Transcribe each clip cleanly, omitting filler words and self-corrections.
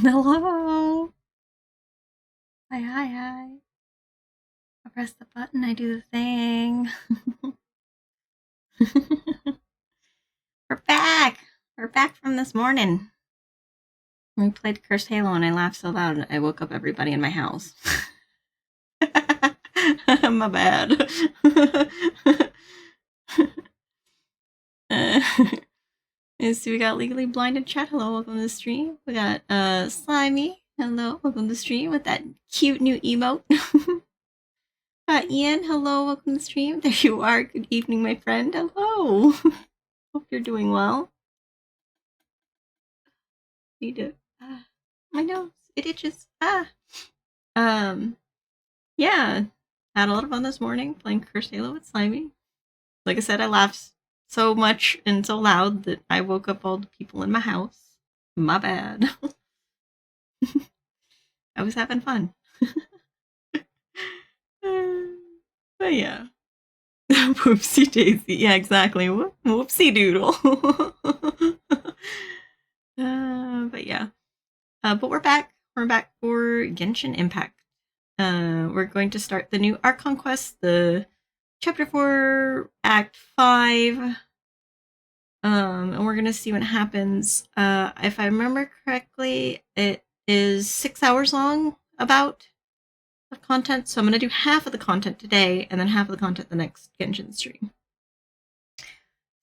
Hello. Hi, hi, hi. I press the button, I do the thing. We're back. We're back from this morning. We played Cursed Halo and I laughed so loud I woke up everybody in my house. My bad. So we got Legally Blinded chat. Hello, welcome to the stream. We got Slimy. Hello, welcome to the stream with that cute new emote. Ian, hello, welcome to the stream. There you are. Good evening, my friend. Hello. Hope you're doing well. Need to. My nose, it itches. Yeah. Had a lot of fun this morning playing Cursed Halo with Slimy. Like I said, I laughed so much and so loud that I woke up all the people in my house. My bad. I was having fun. But yeah. Whoopsie daisy. Yeah, exactly. Whoopsie doodle. But yeah. But we're back. We're back for Genshin Impact. We're going to start the new Archon quest, the Chapter 4, Act 5. And we're gonna see what happens. If I remember correctly, it is 6 hours long, about, of content. So I'm gonna do half of the content today, and then half of the content the next Genshin stream.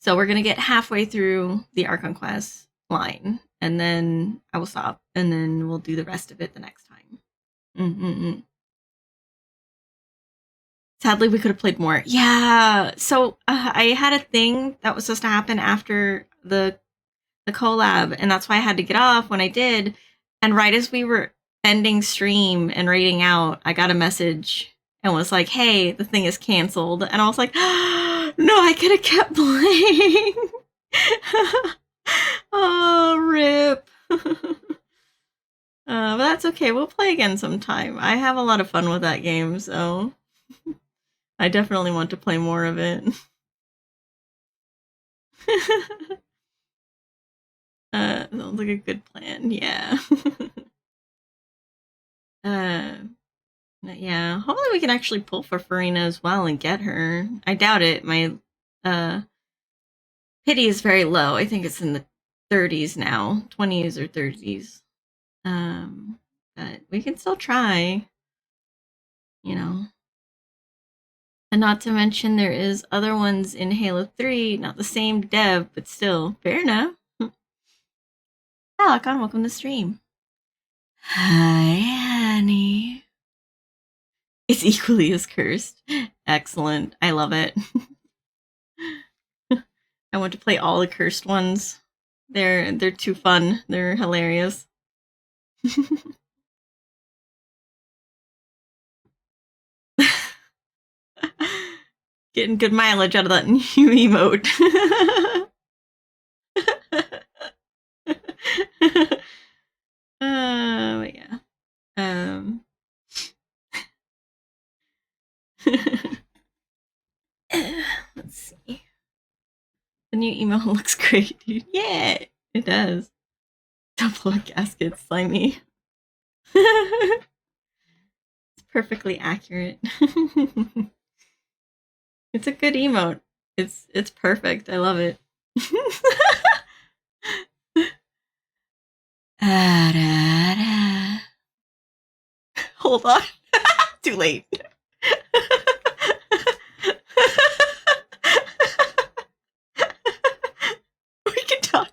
So we're gonna get halfway through the Archon quest line, and then I will stop, and then we'll do the rest of it the next time. Sadly, we could have played more. Yeah. So I had a thing that was supposed to happen after the collab, and that's why I had to get off when I did. And right as we were ending stream and raiding out, I got a message and was like, "Hey, the thing is canceled." And I was like, "No, I could have kept playing." Oh, rip. But that's okay. We'll play again sometime. I have a lot of fun with that game, so I definitely want to play more of it. Sounds like a good plan. Yeah. Yeah. Hopefully we can actually pull for Farina as well and get her. I doubt it. My pity is very low. I think it's in the 30s now, 20s or 30s. But we can still try. You know. And not to mention there is other ones in Halo 3, not the same dev, but still. Fair enough. Archon, welcome to the stream. Hi, honey. It's equally as cursed. Excellent. I love it. I want to play all the cursed ones. They're too fun. They're hilarious. Getting good mileage out of that new emote. Yeah. Let's see. The new emote looks great, dude. Yeah, it does. Double gasket, Slimy. It's perfectly accurate. It's a good emote. It's perfect. I love it. Hold on. Too late. We can talk.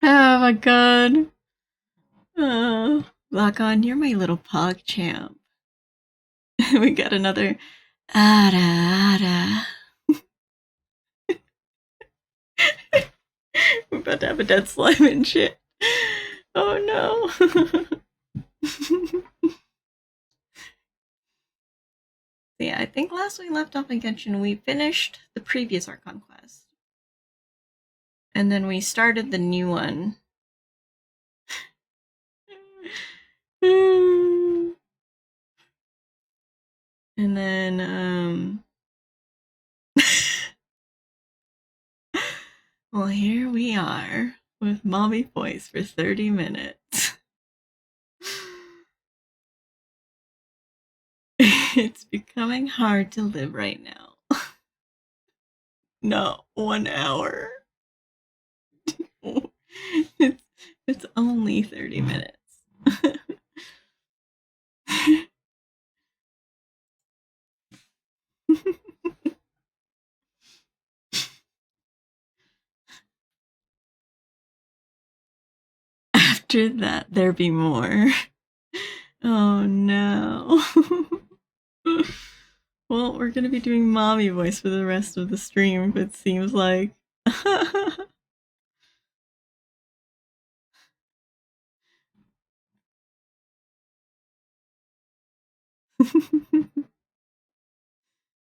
Oh my god. Lock-on, you're my little pog champ. We got another Ada. We're about to have a dead slime and shit. Oh no. Yeah, I think last we left off in Genshin, we finished the previous Archon quest. And then we started the new one. And then, well, here we are with mommy voice for 30 minutes. It's becoming hard to live right now. No, 1 hour. It's only 30 minutes. After that, there be more. Oh no. Well, we're gonna be doing mommy voice for the rest of the stream, it seems like.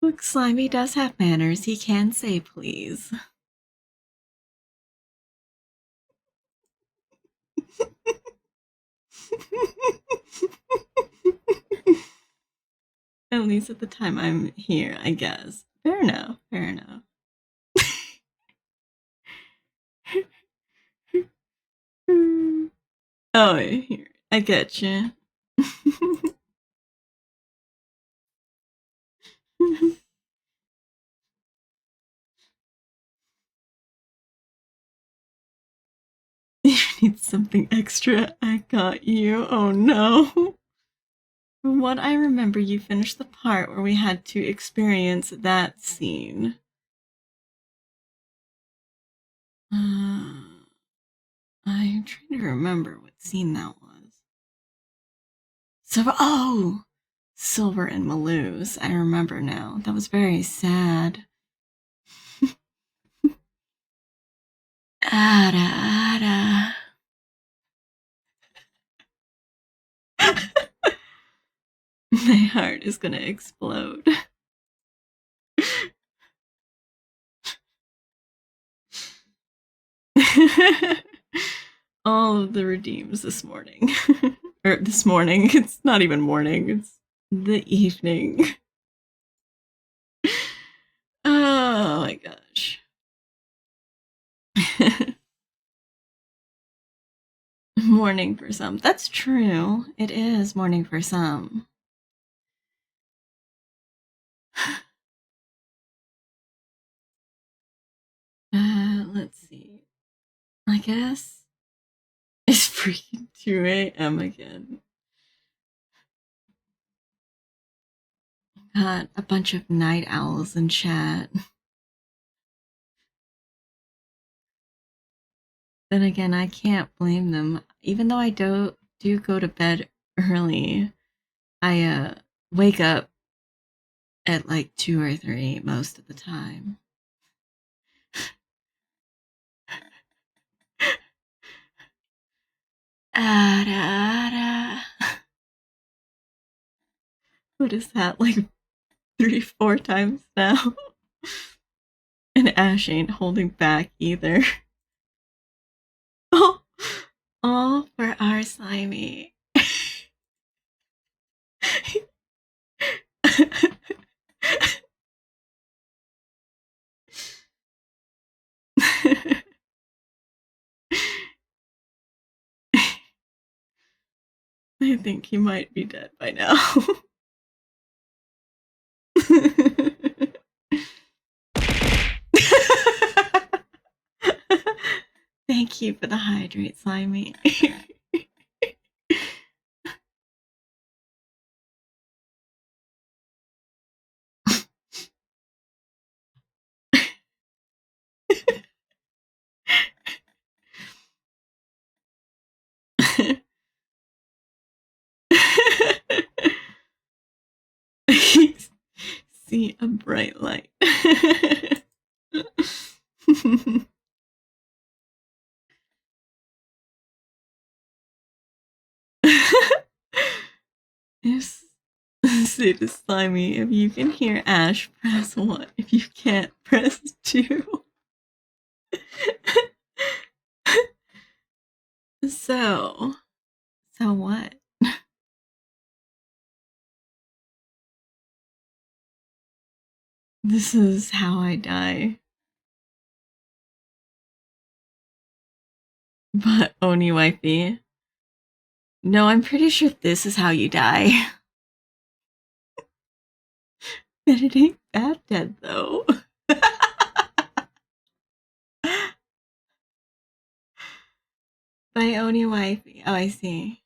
Look, Slimy does have manners. He can say please. At least at the time I'm here, I guess. Fair enough, fair enough. Oh, here, I get you. You need something extra? I got you. Oh no. From what I remember, you finished the part where we had to experience that scene. I'm trying to remember what scene that was. Silver and Malouse. I remember now. That was very sad. Ada. My heart is gonna explode. All of the redeems this morning. Or this morning. It's not even morning. It's the evening. Oh my gosh. Morning for some. That's true. It is morning for some. Let's see. I guess it's freaking 2 a.m. again. Got a bunch of night owls in chat. Then again, I can't blame them. Even though I do go to bed early, I wake up at like 2 or 3 most of the time. Ada. What is that? Like 3, 4 times now? And Ash ain't holding back either. Oh, all for our Slimy. I think he might be dead by now. Thank you for the hydrate, Slimy. See a bright light. Yes. Say to Slimy, if you can hear Ash, press 1. If you can't, press 2. So what? This is how I die. But Oni wifey. No, I'm pretty sure this is how you die. But it ain't bad dead though. By Oni wifey. Oh, I see.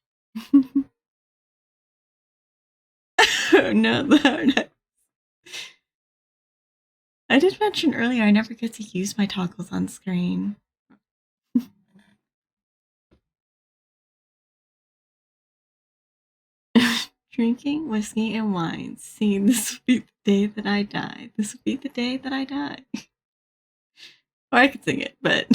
No, I did mention earlier I never get to use my toggles on screen. Drinking whiskey and wine. See, this will be the day that I die. This will be the day that I die. Or I could sing it, but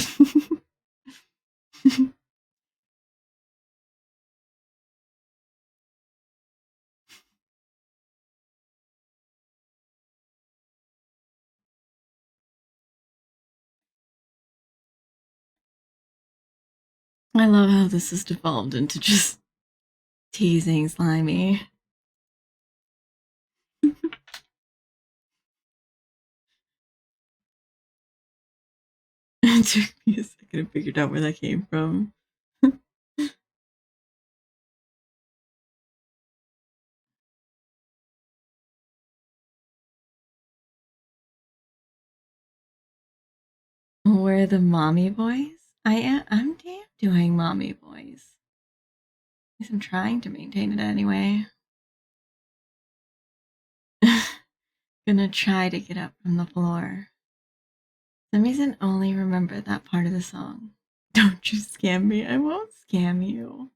I love how this has devolved into just teasing Slimy. It took me a second to figure out where that came from. Where the mommy voice? I'm damn doing mommy voice. At least I'm trying to maintain it anyway. Gonna try to get up from the floor. For some reason only remember that part of the song. Don't you scam me, I won't scam you.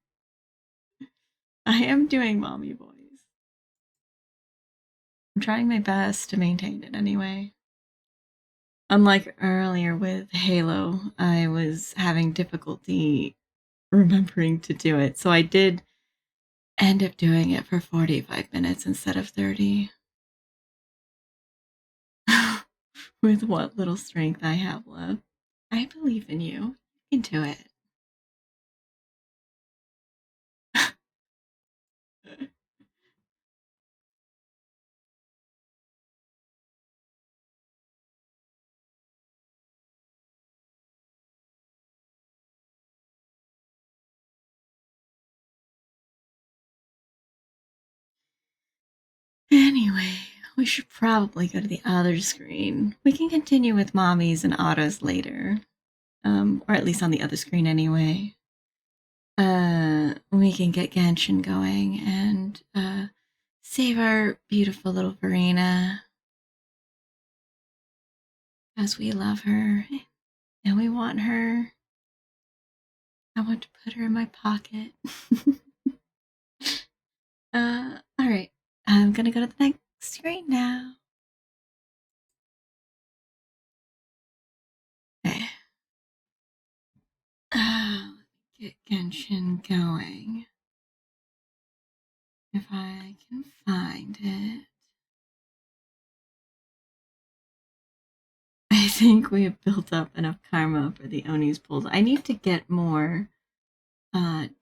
I am doing mommy voice. I'm trying my best to maintain it anyway. Unlike earlier with Halo, I was having difficulty remembering to do it, so I did end up doing it for 45 minutes instead of 30. With what little strength I have left. I believe in you. You can do it. Anyway, we should probably go to the other screen. We can continue with mommies and autos later. Or at least on the other screen anyway. We can get Genshin going and save our beautiful little Verena. As we love her and we want her. I want to put her in my pocket. Alright. I'm gonna go to the next screen now. Okay. Get Genshin going. If I can find it. I think we have built up enough karma for the Oni's pulls. I need to get more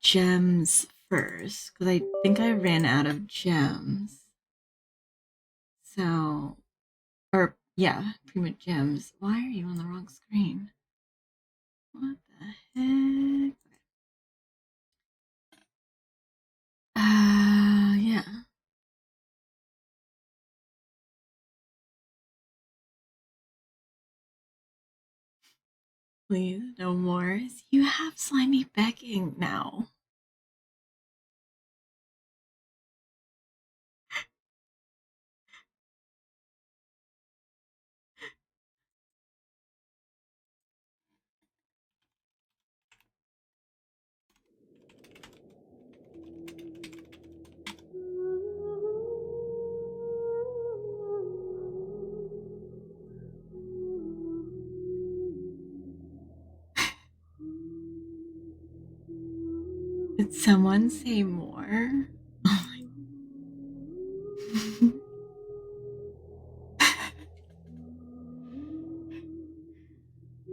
gems first, because I think I ran out of gems. So, or yeah, pretty much gems. Why are you on the wrong screen? What the heck? Yeah. Please, no more. You have Slimy begging now. Did someone say more? Oh my.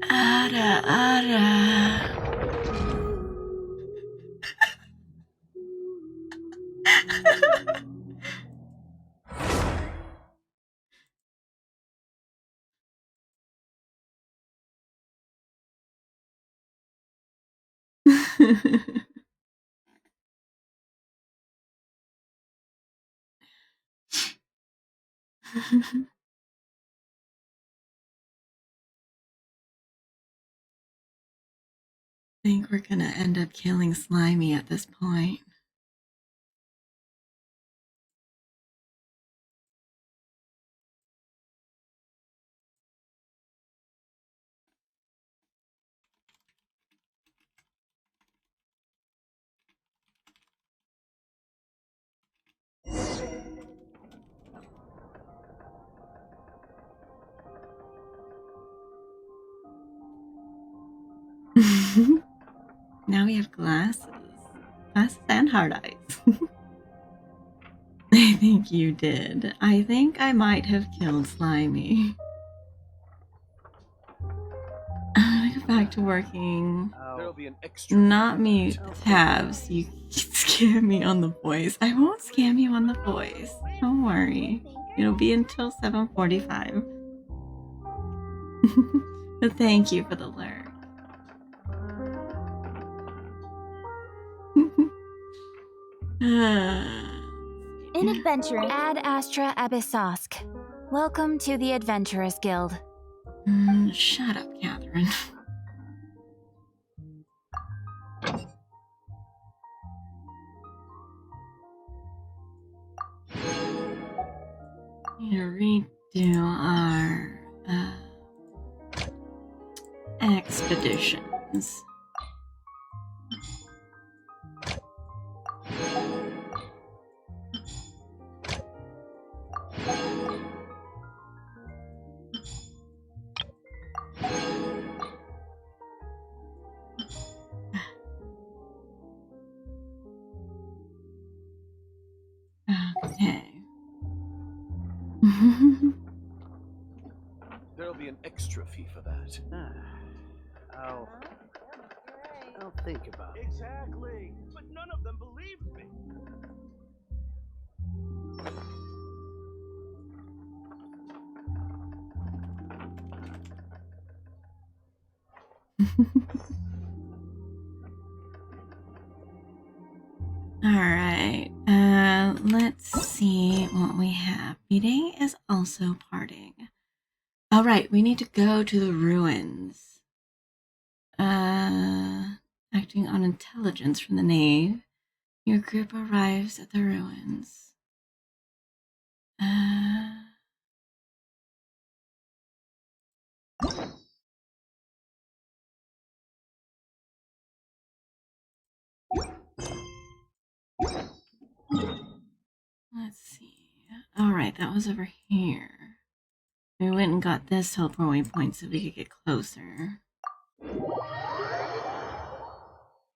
Ada, Ada. think we're gonna end up killing Slimy at this point. Now we have glasses. Glasses and hard eyes. I think you did. I think I might have killed Slimy. I'm gonna go back to working. There'll be an extra. Not me tabs. You scam me on the voice. I won't scam you on the voice. Don't worry. It'll be until 7:45. But thank you for the lurk. In adventuring, Ad Astra Abyssosk. Welcome to the Adventurers Guild. Shut up, Catherine. Need to redo our expeditions. Okay. There'll be an extra fee for that. I'll think about it. Exactly, but none of them believed me. Alright, let's see what we have. Meeting is also parting. Alright, we need to go to the ruins. Acting on intelligence from the Knave, your group arrives at the ruins. Let's see. Alright, that was over here. We went and got this helper waypoint so we could get closer.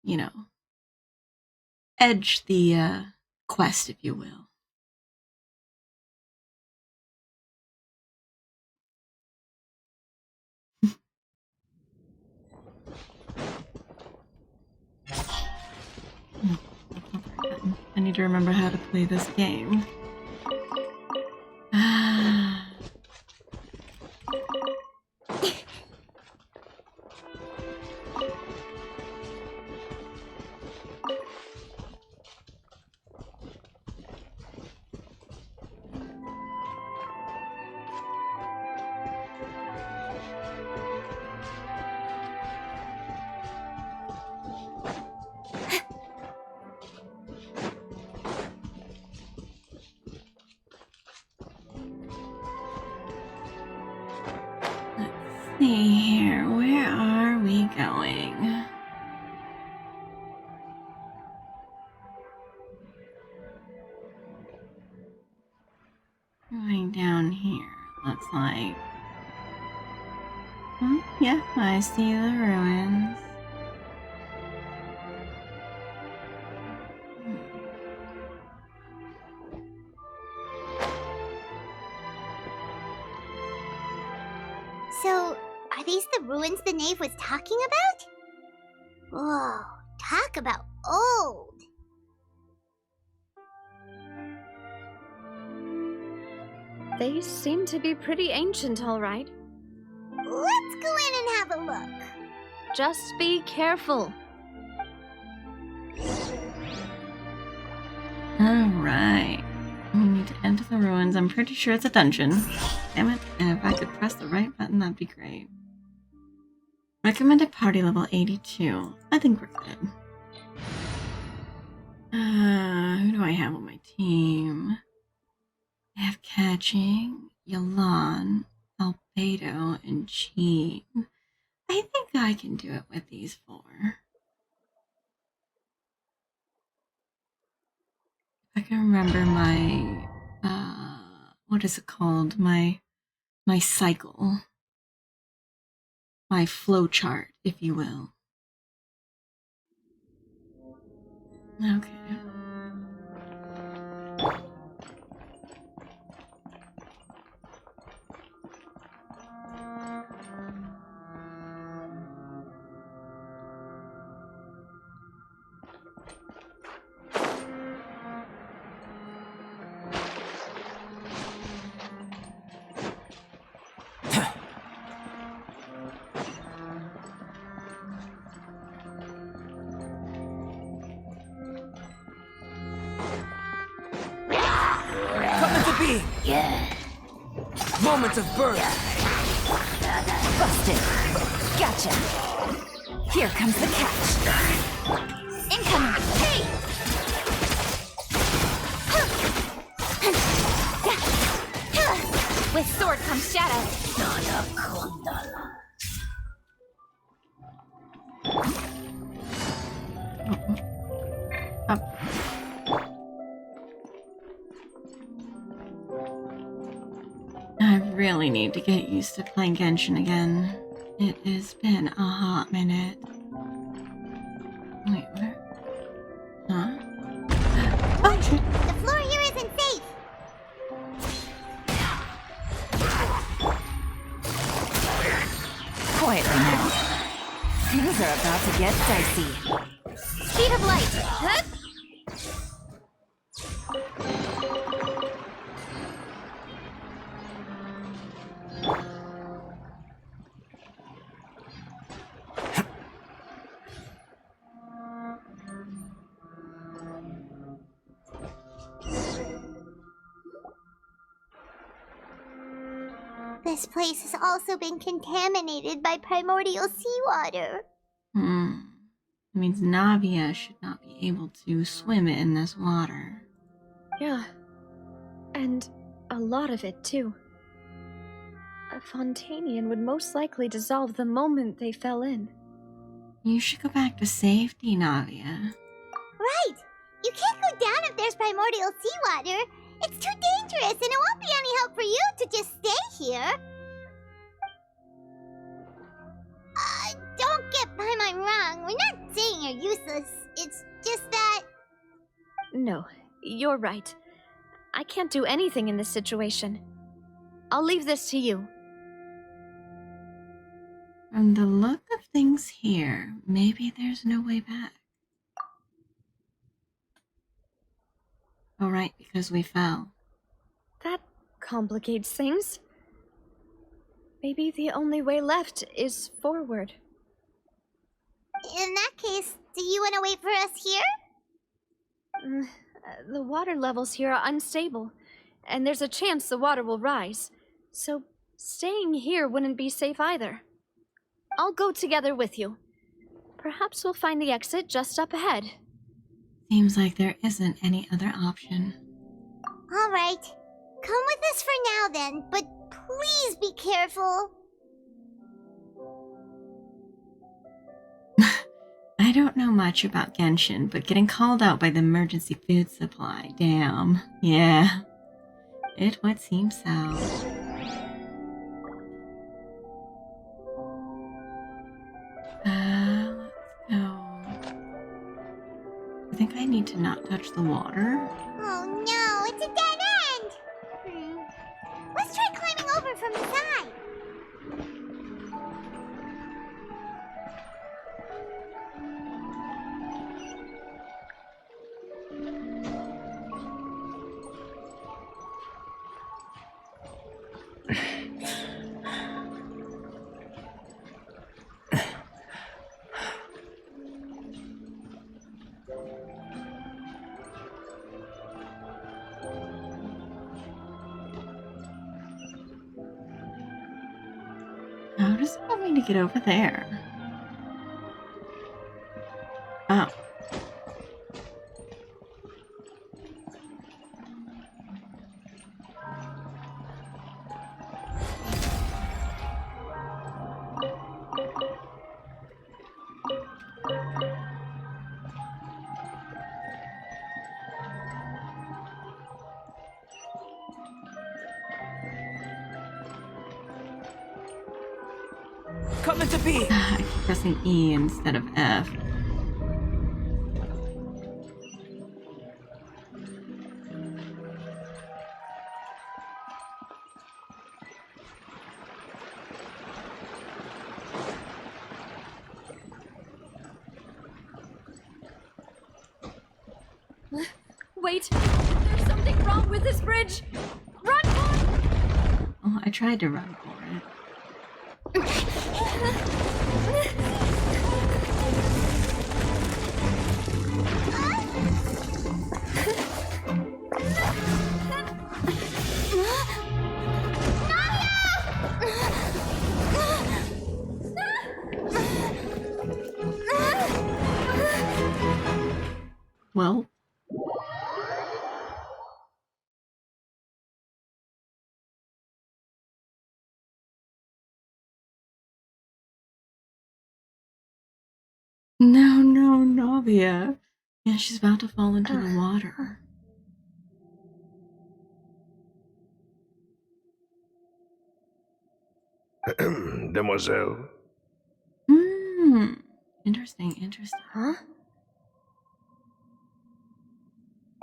You know, edge the quest, if you will. I need to remember how to play this game. See here, where are we going? Going down here, looks like. Yeah, I see the ruins. So, are these the ruins the Knave was talking about? Whoa, talk about old. They seem to be pretty ancient, all right. Let's go in and have a look. Just be careful. Alright. We need to enter the ruins. I'm pretty sure it's a dungeon. Damn it. And if I could press the right button, that'd be great. Recommended party level 82. I think we're good. Who do I have on my team? I have Catching, Yalan, Albedo, and Jean. I think I can do it with these 4. If I can remember my, what is it called? My cycle. My flow chart, if you will. Okay. Moments of birth. Busted. Gotcha. Here comes the catch. Incoming. Hey! With sword comes shadow. Up. I really need to get used to playing Genshin again. It has been a hot minute. Wait, where? Huh? Oh, shit. The floor here isn't safe. Quietly now. Things are about to get dicey. Speed of light. Huh? This place has also been contaminated by primordial seawater. It means Navia should not be able to swim in this water. Yeah. And a lot of it, too. A Fontanian would most likely dissolve the moment they fell in. You should go back to safety, Navia. Right! You can't go down if there's primordial seawater. It's too dangerous, and it won't be any help for you to just stay here. Don't get Paimon wrong. We're not saying you're useless. It's just that... No, you're right. I can't do anything in this situation. I'll leave this to you. From the look of things here, maybe there's no way back. Oh, right, because we fell. That complicates things. Maybe the only way left is forward. In that case, do you want to wait for us here? The water levels here are unstable, and there's a chance the water will rise. So staying here wouldn't be safe either. I'll go together with you. Perhaps we'll find the exit just up ahead. Seems like there isn't any other option. All right. Come with us for now then, but please be careful. I don't know much about Genshin, but getting called out by the emergency food supply, damn. Yeah. It would seem so. Let's go. I think I need to not touch the water. Oh no, it's a dead end! Let's try climbing over from the side. me to get over there? Oh. Come into be. I keep pressing E instead of F. Wait, there's something wrong with this bridge. Run for it! Oh, I tried to run for it. Well, no, Navia. Yeah, she's about to fall into the water. Demoiselle, Interesting. Huh?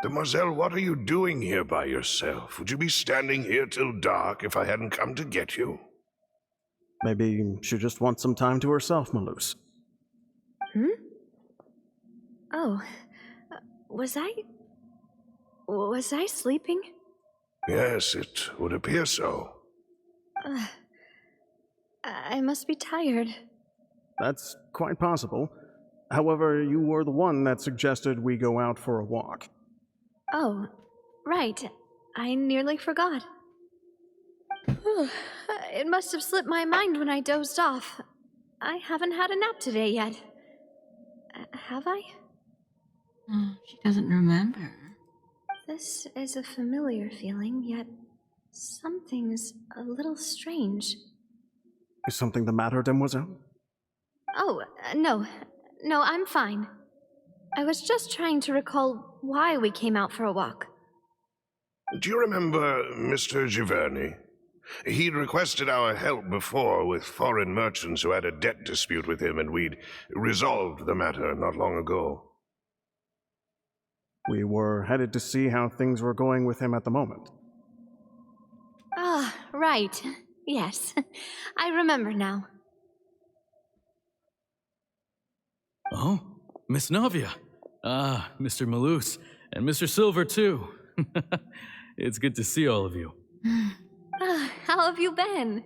Demoiselle, what are you doing here by yourself? Would you be standing here till dark if I hadn't come to get you? Maybe she just wants some time to herself, Maloose. Oh, was I sleeping? Yes, it would appear so. I must be tired. That's quite possible. However, you were the one that suggested we go out for a walk. Oh, right. I nearly forgot. It must have slipped my mind when I dozed off. I haven't had a nap today yet. Have I? Oh, she doesn't remember. This is a familiar feeling, yet something's a little strange. Is something the matter, Demoiselle? Oh, no. No, I'm fine. I was just trying to recall why we came out for a walk. Do you remember Mr. Giverny? He'd requested our help before with foreign merchants who had a debt dispute with him, and we'd resolved the matter not long ago. We were headed to see how things were going with him at the moment. Ah, right. Yes. I remember now. Oh, Miss Navia. Ah, Mr. Maloose. And Mr. Silver, too. It's good to see all of you. How have you been?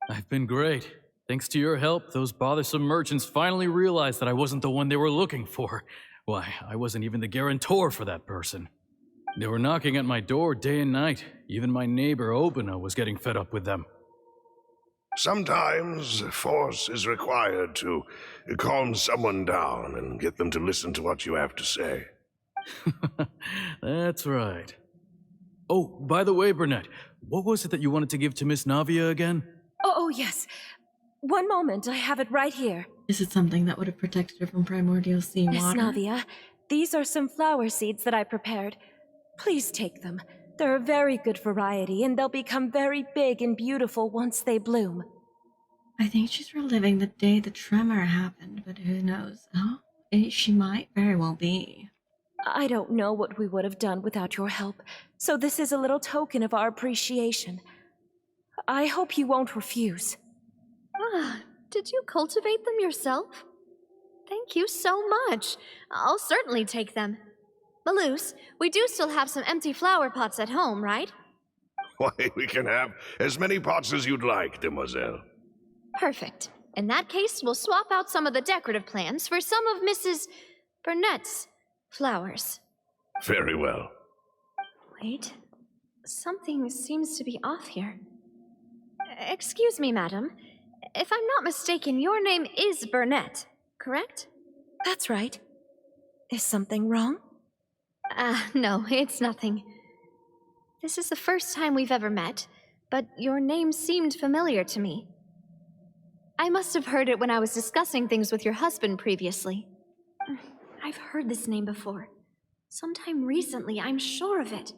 I've been great. Thanks to your help, those bothersome merchants finally realized that I wasn't the one they were looking for. Why, I wasn't even the guarantor for that person. They were knocking at my door day and night. Even my neighbor, Obina, was getting fed up with them. Sometimes force is required to calm someone down and get them to listen to what you have to say. That's right. Oh, by the way, Burnett, what was it that you wanted to give to Miss Navia again? Oh, yes. One moment, I have it right here. Is it something that would have protected her from primordial sea Miss water? Navia, these are some flower seeds that I prepared. Please take them. They're a very good variety, and they'll become very big and beautiful once they bloom. I think she's reliving the day the tremor happened, but who knows? Oh, she might very well be. I don't know what we would have done without your help, so this is a little token of our appreciation. I hope you won't refuse. Ah, did you cultivate them yourself? Thank you so much. I'll certainly take them. Maloose, we do still have some empty flower pots at home, right? Why, we can have as many pots as you'd like, demoiselle. Perfect. In that case, we'll swap out some of the decorative plants for some of Mrs. Burnett's flowers. Very well. Wait, something seems to be off here. Excuse me, madam. If I'm not mistaken, your name is Burnett, correct? That's right. Is something wrong? No, it's nothing. This is the first time we've ever met, but your name seemed familiar to me. I must have heard it when I was discussing things with your husband previously. I've heard this name before. Sometime recently, I'm sure of it.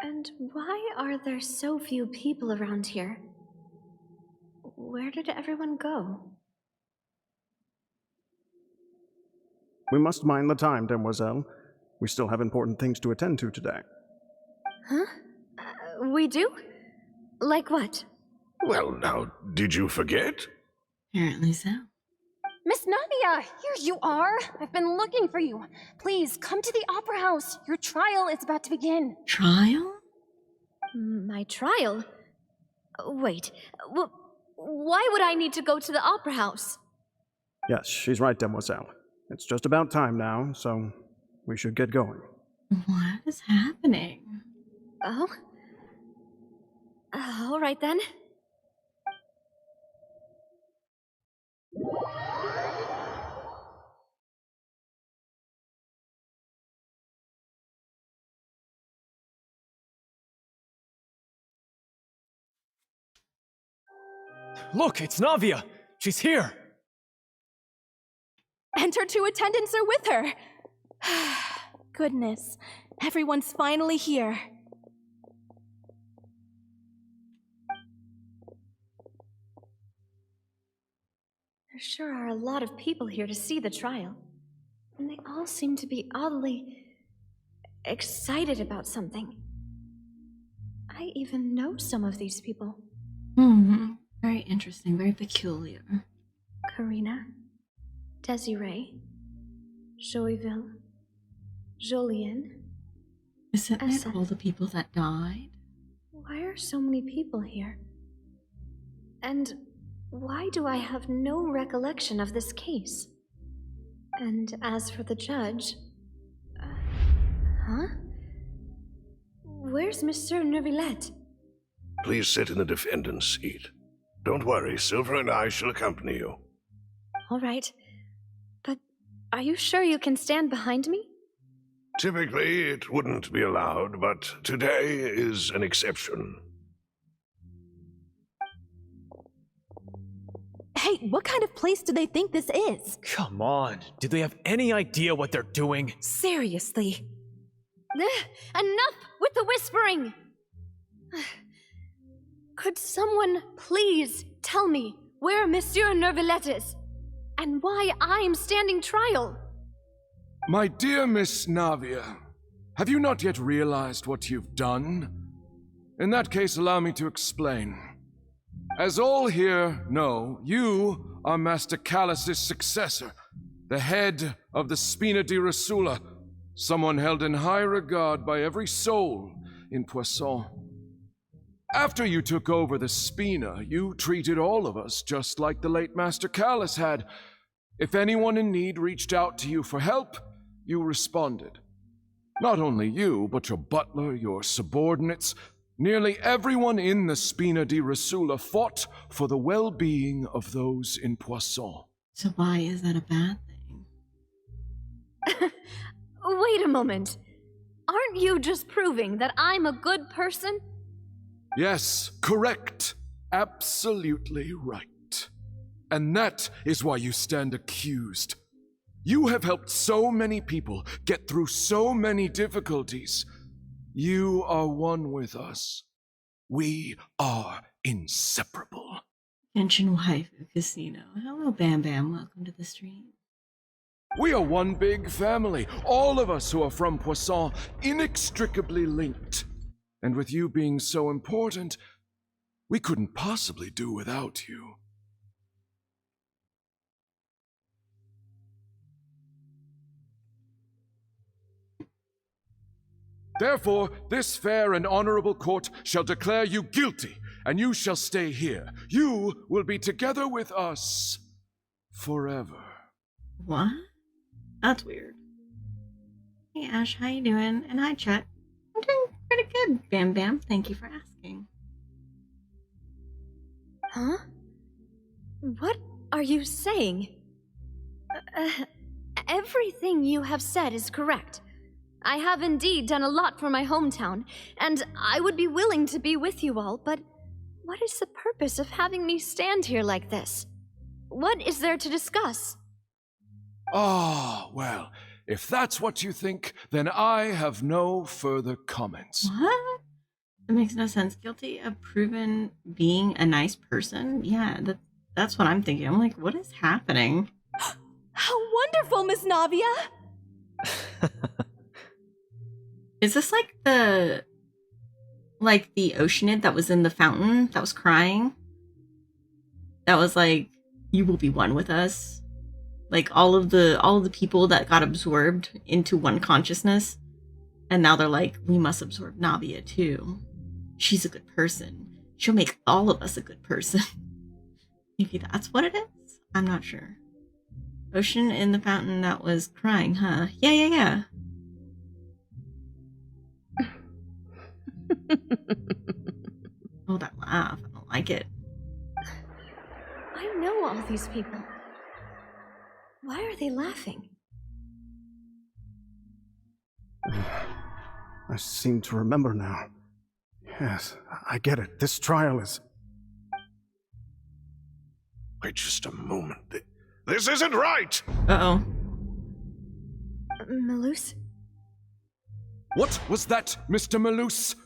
And why are there so few people around here? Where did everyone go? We must mind the time, demoiselle. We still have important things to attend to today. Huh? We do? Like what? Well, now, did you forget? Apparently so. Miss Navia, here you are. I've been looking for you. Please, come to the Opera House. Your trial is about to begin. Trial? My trial? Wait, why would I need to go to the Opera House? Yes, she's right, demoiselle. It's just about time now, so we should get going. What is happening? Oh? All right then. Look, it's Navia! She's here! And her two attendants are with her. Goodness, everyone's finally here. There sure are a lot of people here to see the trial. And they all seem to be oddly excited about something. I even know some of these people. Very interesting, very peculiar. Karina, Desiree, Joyville, Jolien. Isn't it Essa. all the people that died? Why are so many people here? And why do I have no recollection of this case? And as for the judge... huh? Where's Monsieur Neuvillette? Please sit in the defendant's seat. Don't worry, Silver and I shall accompany you. All right. But are you sure you can stand behind me? Typically, it wouldn't be allowed, but today is an exception. Hey, what kind of place do they think this is? Come on, do they have any idea what they're doing? Seriously. Enough with the whispering! Could someone please tell me where Monsieur Neuvillette is? And why I'm standing trial? My dear Miss Navia, have you not yet realized what you've done? In that case, allow me to explain. As all here know, you are Master Callus's successor, the head of the Spina di Rosula, someone held in high regard by every soul in Poisson. After you took over the Spina, you treated all of us just like the late Master Callus had. If anyone in need reached out to you for help, you responded. Not only you, but your butler, your subordinates, nearly everyone in the Spina di Rosula fought for the well-being of those in Poisson. So why is that a bad thing? Wait a moment. Aren't you just proving that I'm a good person? Yes, correct. Absolutely right. And that is why you stand accused. You have helped so many people get through so many difficulties. You are one with us. We are inseparable. Genshin Waifu Casino. Hello, Bam Bam. Welcome to the stream. We are one big family, all of us who are from Poisson, inextricably linked. And with you being so important, we couldn't possibly do without you. Therefore, this fair and honorable court shall declare you guilty, and you shall stay here. You will be together with us forever. What? That's weird. Hey Ash, how you doing? And hi chat. I'm doing pretty good, Bam Bam. Thank you for asking. Huh? What are you saying? Everything you have said is correct. I have indeed done a lot for my hometown, and I would be willing to be with you all, but what is the purpose of having me stand here like this? What is there to discuss? Ah, well, if that's what you think, then I have no further comments. What? That makes no sense. Guilty of proven being a nice person? Yeah, that's what I'm thinking. I'm like, what is happening? How wonderful, Miss Navia! Is this like the Oceanid that was in the fountain that was crying? That was like, you will be one with us. Like all of the people that got absorbed into one consciousness, and now they're like, we must absorb Navia too. She's a good person. She'll make all of us a good person. Maybe that's what it is? I'm not sure. Ocean in the fountain that was crying, huh? Yeah. Oh, that laugh. I don't like it. I know all these people. Why are they laughing? I seem to remember now. Yes, I get it. This trial is... Wait just a moment. This isn't right! Uh-oh. Malus? What was that, Mr. Malus?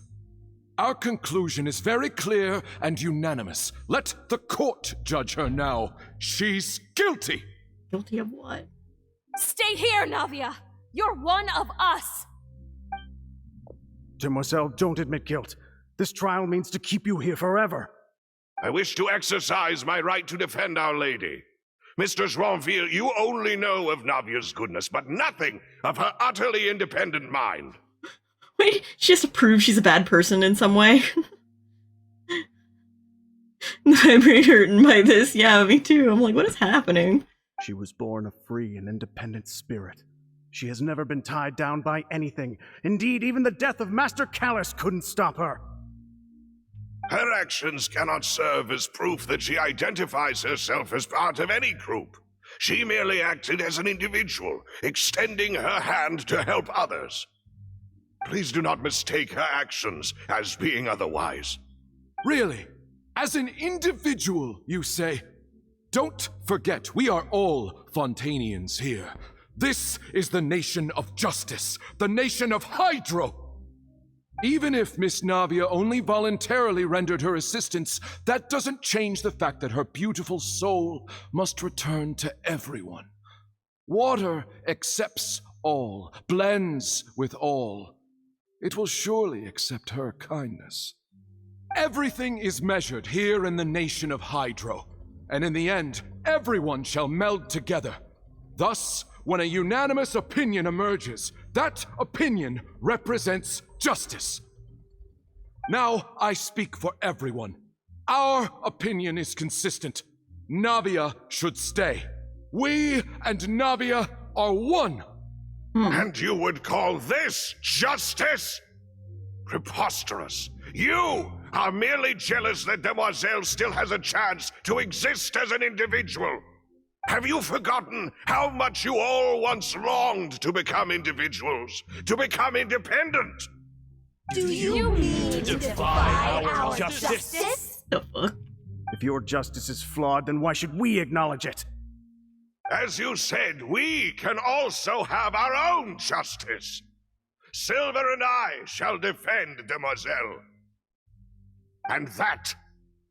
Our conclusion is very clear and unanimous. Let the court judge her now. She's guilty! Guilty of what? Stay here, Navia! You're one of us! Demoiselle, don't admit guilt. This trial means to keep you here forever. I wish to exercise my right to defend Our Lady. Mr. Joinville, you only know of Navia's goodness, but nothing of her utterly independent mind. Wait, she has to prove she's a bad person in some way. I'm pretty hurting by this. Yeah, me too. I'm like, what is happening? She was born a free and independent spirit. She has never been tied down by anything. Indeed, even the death of Master Callus couldn't stop her. Her actions cannot serve as proof that she identifies herself as part of any group. She merely acted as an individual, extending her hand to help others. Please do not mistake her actions as being otherwise. Really? As an individual, you say? Don't forget, we are all Fontanians here. This is the nation of justice, the nation of Hydro. Even if Miss Navia only voluntarily rendered her assistance, that doesn't change the fact that her beautiful soul must return to everyone. Water accepts all, blends with all. It will surely accept her kindness. Everything is measured here in the nation of Hydro, and in the end, everyone shall meld together. Thus, when a unanimous opinion emerges, that opinion represents justice. Now I speak for everyone. Our opinion is consistent. Navia should stay. We and Navia are one. And you would call this justice? Preposterous. You are merely jealous that Demoiselle still has a chance to exist as an individual. Have you forgotten how much you all once longed to become individuals, to become independent? Do you mean to defy our justice? The fuck? If your justice is flawed, then why should we acknowledge it? As you said, we can also have our own justice. Silver and I shall defend Demoiselle. And that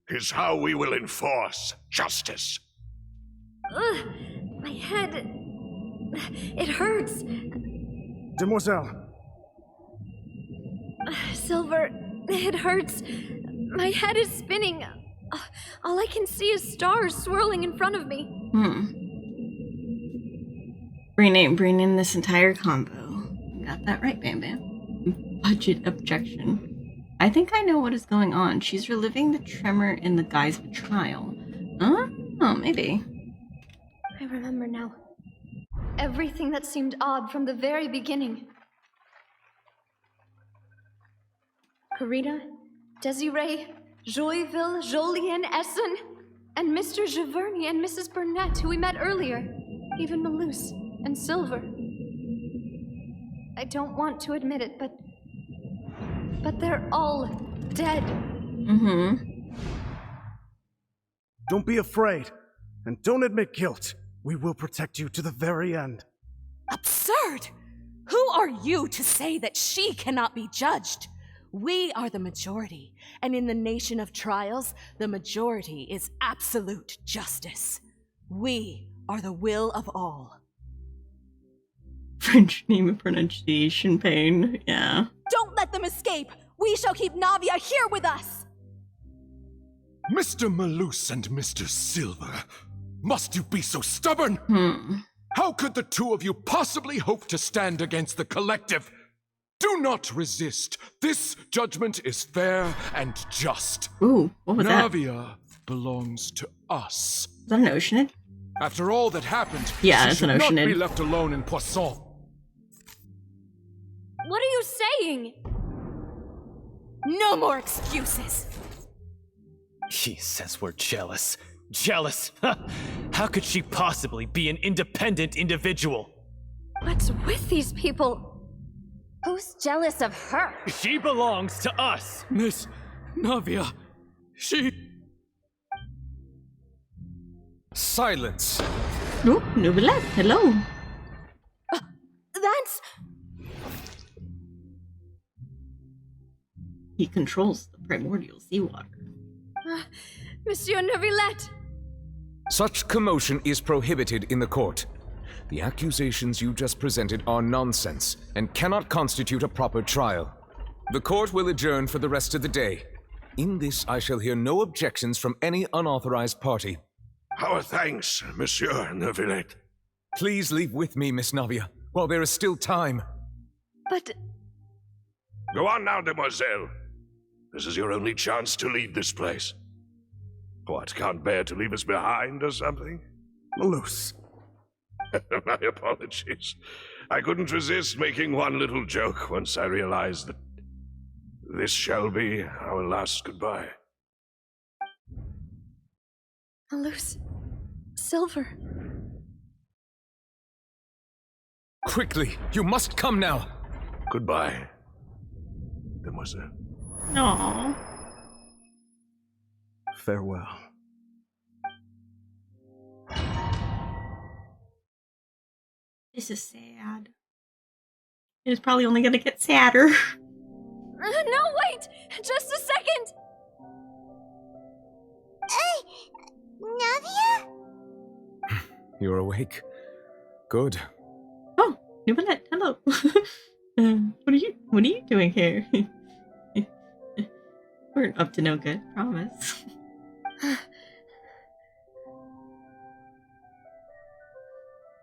is how we will enforce justice. Ugh, my head... It hurts. Demoiselle. Silver, it hurts. My head is spinning. All I can see is stars swirling in front of me. Bring in this entire combo. Got that right, Bam Bam. Budget objection. I think I know what is going on. She's reliving the tremor in the guise of a trial. Oh, maybe. I remember now. Everything that seemed odd from the very beginning. Karina, Desiree, Joyville, Jolien, Essen. And Mr. Giverny and Mrs. Burnett, who we met earlier. Even Malus and Silver. I don't want to admit it, but they're all dead. Mm-hmm. Don't be afraid, and don't admit guilt. We will protect you to the very end. Absurd! Who are you to say that she cannot be judged? We are the majority, and in the nation of trials, the majority is absolute justice. We are the will of all. French name of pronunciation pain, yeah. Don't let them escape! We shall keep Navia here with us! Mr. Malus and Mr. Silver, must you be so stubborn? How could the two of you possibly hope to stand against the collective? Do not resist. This judgment is fair and just. Ooh, what was that? Navia belongs to us. Is that an Oceanid? After all that happened, yeah, she it's an should not Oceanid. be left alone in Poisson. What are you saying? No more excuses! He says we're jealous. Jealous? How could she possibly be an independent individual? What's with these people? Who's jealous of her? She belongs to us! Miss Navia, she... Silence! Oh, Nubilet, hello. That's... He controls the primordial seawater. Monsieur Neuvillette! Such commotion is prohibited in the court. The accusations you just presented are nonsense and cannot constitute a proper trial. The court will adjourn for the rest of the day. In this, I shall hear no objections from any unauthorized party. Our thanks, Monsieur Neuvillette. Please leave with me, Miss Navia, while there is still time. But... Go on now, demoiselle. This is your only chance to leave this place. What, can't bear to leave us behind or something? Malus. My apologies. I couldn't resist making one little joke once I realized that this shall be our last goodbye. Malus. Silver. Quickly, you must come now. Goodbye, demoiselle. Aww. Farewell. This is sad. It's probably only gonna get sadder. No, wait! Just a second! Navia? You're awake. Good. Oh, Nubilet, hello. What are you doing here? We're up to no good, promise.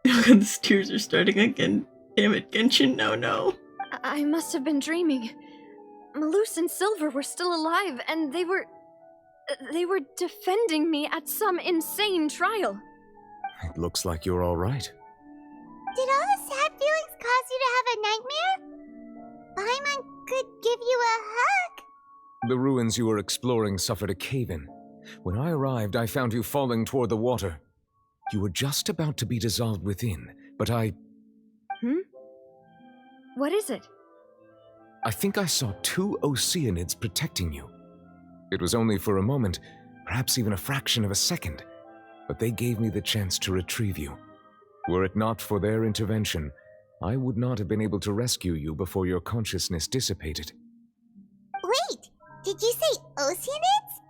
The tears are starting again. Damn it, Genshin, no. I must have been dreaming. Malus and Silver were still alive, and they were defending me at some insane trial. It looks like you're all right. Did all the sad feelings cause you to have a nightmare? Paimon could give you a hug. The ruins you were exploring suffered a cave-in. When I arrived, I found you falling toward the water. You were just about to be dissolved within, but I What is it? I think I saw 2 Oceanids protecting you. It was only for a moment, perhaps even a fraction of a second, but they gave me the chance to retrieve you. Were it not for their intervention, I would not have been able to rescue you before your consciousness dissipated. Wait, did you say Oceanids?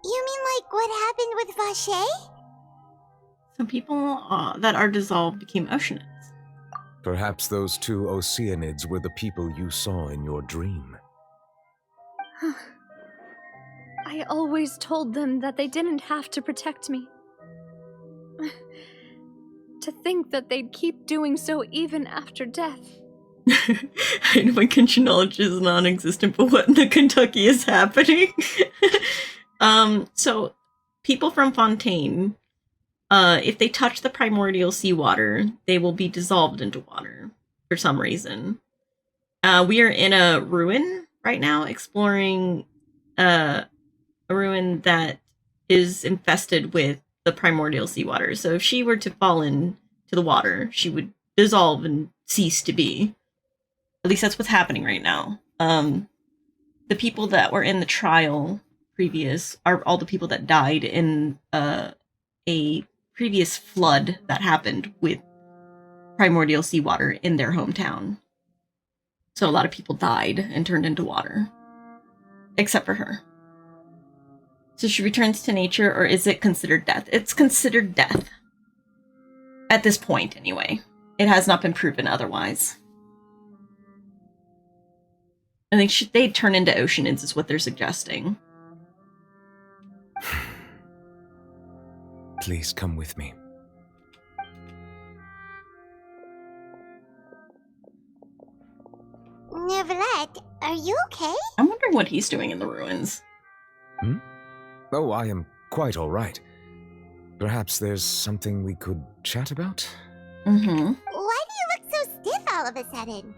You mean like what happened with Vache? Some people that are dissolved became Oceanids. Perhaps those 2 Oceanids were the people you saw in your dream. I always told them that they didn't have to protect me. To think that they'd keep doing so even after death. I know my Genshin knowledge is non-existent, but what in the Kentucky is happening? So, people from Fontaine, if they touch the primordial seawater, they will be dissolved into water for some reason. We are in a ruin right now, exploring a ruin that is infested with the primordial seawater. So if she were to fall into the water, she would dissolve and cease to be. At least that's what's happening right now. The people that were in the trial previous are all the people that died in a previous flood that happened with primordial seawater in their hometown. So a lot of people died and turned into water. Except for her. So she returns to nature, or is it considered death? It's considered death. At this point, anyway. It has not been proven otherwise. I think they turn into oceanids is what they're suggesting. Please come with me. Neverlet, are you okay? I'm wondering what he's doing in the ruins. Oh, I am quite all right. Perhaps there's something we could chat about? Why do you look so stiff all of a sudden?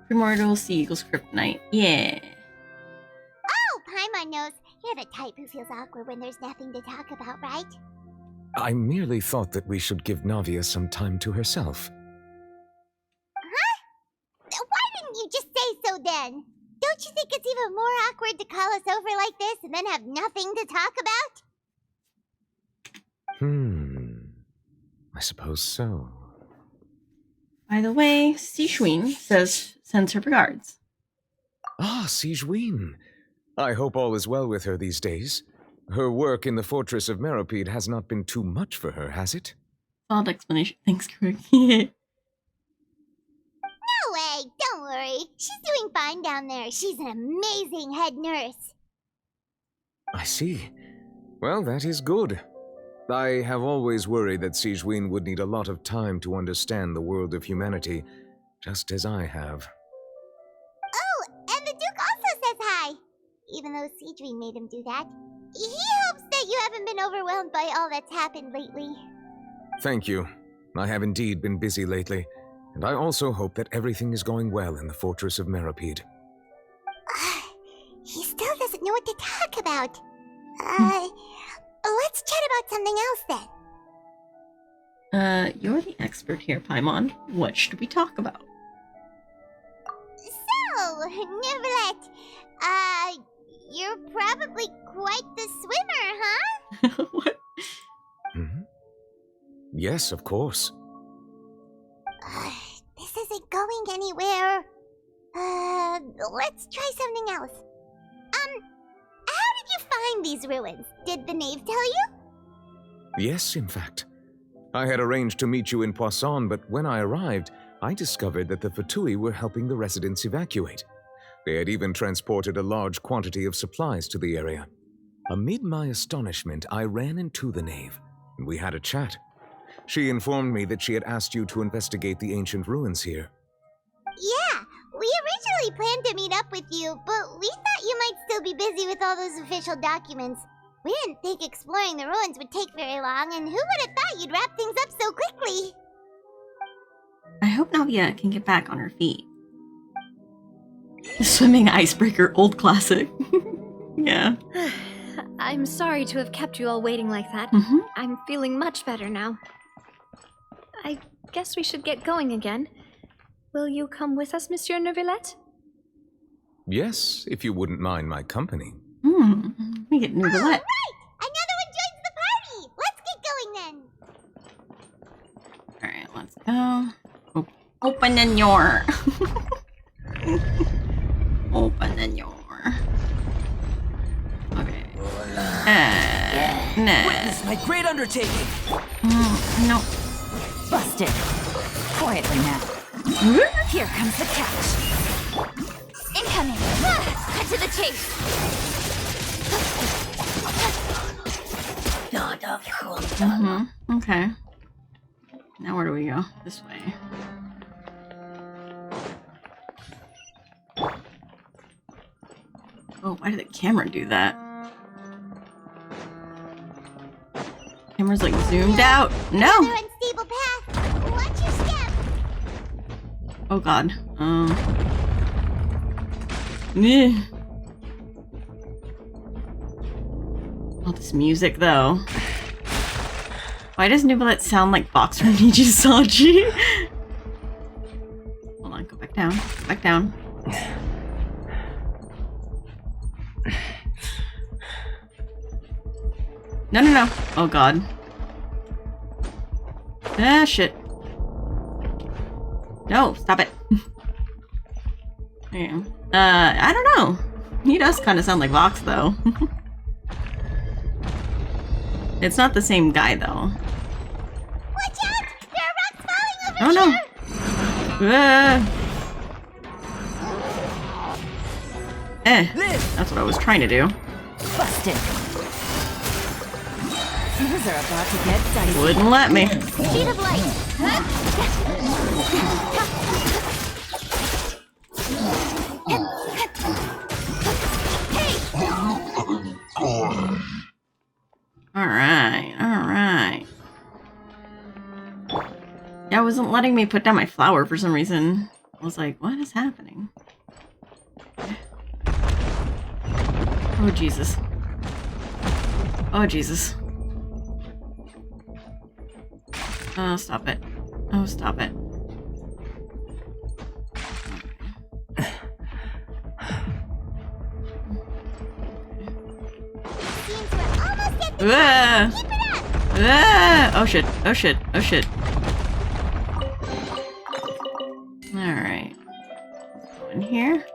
Primordial Sea Eagles Kryptonite. Yeah. Oh, Paimon knows. You're the type who feels awkward when there's nothing to talk about, right? I merely thought that we should give Navia some time to herself. Why didn't you just say so then? Don't you think it's even more awkward to call us over like this and then have nothing to talk about? I suppose so. By the way, Sishwin sends her regards. Ah, Sijwin. I hope all is well with her these days. Her work in the Fortress of Meropide has not been too much for her, has it? Solid explanation. Thanks, Greg. No way, don't worry. She's doing fine down there. She's an amazing head nurse. I see. Well, that is good. I have always worried that Sijwin would need a lot of time to understand the world of humanity, just as I have. Oh, and the Duke also says hi. Even though Sijwin made him do that. He hopes that you haven't been overwhelmed by all that's happened lately. Thank you. I have indeed been busy lately, and I also hope that everything is going well in the Fortress of Meropide. He still doesn't know what to talk about. Let's chat about something else then. You're the expert here, Paimon. What should we talk about? So, Neverlet, you're probably quite the swimmer, huh? What? Yes, of course. This isn't going anywhere. Let's try something else. How did you find these ruins? Did the knave tell you? Yes, in fact. I had arranged to meet you in Poisson, but when I arrived, I discovered that the Fatui were helping the residents evacuate. They had even transported a large quantity of supplies to the area. Amid my astonishment, I ran into the knave, and we had a chat. She informed me that she had asked you to investigate the ancient ruins here. Yeah, we originally planned to meet up with you, but we thought you might still be busy with all those official documents. We didn't think exploring the ruins would take very long, and who would have thought you'd wrap things up so quickly? I hope Navia can get back on her feet. Swimming icebreaker, old classic. Yeah. I'm sorry to have kept you all waiting like that. I'm feeling much better now. I guess we should get going again. Will you come with us, Monsieur Neuvillette? Yes, if you wouldn't mind my company. We get Neuvillette. Right! Another one joins the party! Let's get going then! Alright, let's go. Open the door. Open the door. Okay. No. Witness my great undertaking! No. Busted. Quietly now. Here comes the catch. Incoming! Cut to the chase! Okay. Now where do we go? This way. Oh, why did the camera do that? Camera's like zoomed out. No! Another unstable path! Watch your step! Oh god. Meh. All this music, though. Why does Nubilet sound like Fox from Nijisaji? Hold on, go back down. Go back down. No, no, no. Oh, God. Ah, shit. No, stop it. Yeah. I don't know. He does kind of sound like Vox, though. It's not the same guy, though. Watch out! There are rocks falling over here! That's what I was trying to do. Busted. Things are about to get dicey. Wouldn't let me. Speed of light! Alright, alright. Yeah, it wasn't letting me put down my flower for some reason. I was like, what is happening? Oh, Jesus. Oh, Jesus. Oh, stop it. Oh, stop it. Oh shit, oh shit, oh shit. Alright. Go in here.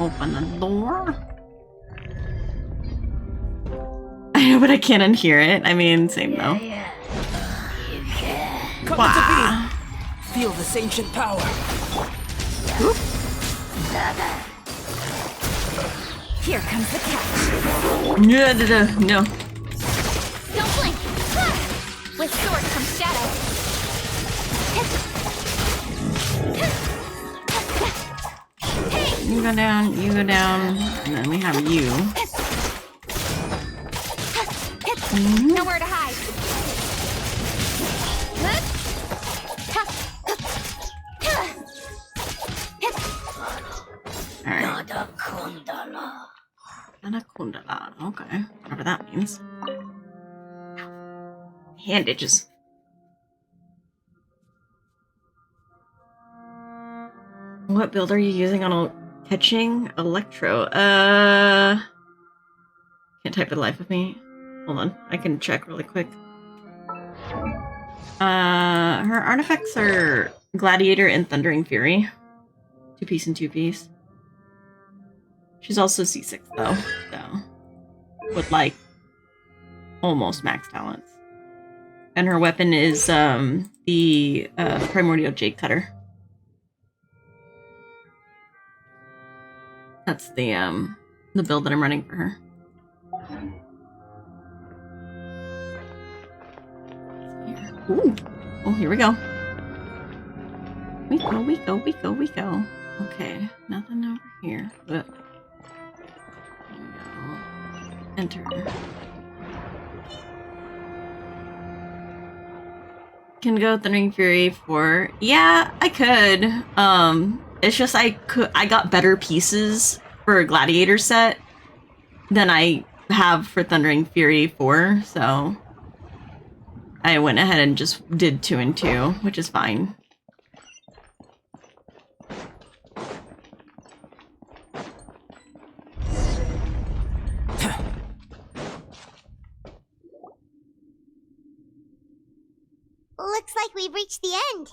Open the door. I know, but I can't unhear it. I mean, same though. Come to be. Feel this ancient power. Oop. Here comes the catch. No. Don't blink! With sword comes shadow. You go down, and then we have you. Nowhere to hide. Alright. Anakundala. Okay. Whatever that means. Bandages. What build are you using on a catching Electro? Can't type for the life of me. Hold on, I can check really quick. Her artifacts are Gladiator and Thundering Fury. 2-piece and 2-piece. She's also C6 though, so with like almost max talents. And her weapon is the Primordial Jade Cutter. That's the build that I'm running for her. Ooh. Oh, here we go. We go. Okay, nothing over here. But enter. Can go Thundering Fury for... Yeah, I could. It's just I got better pieces for a Gladiator set than I have for Thundering Fury 4, so I went ahead and just did 2 and 2, which is fine. Looks like we've reached the end.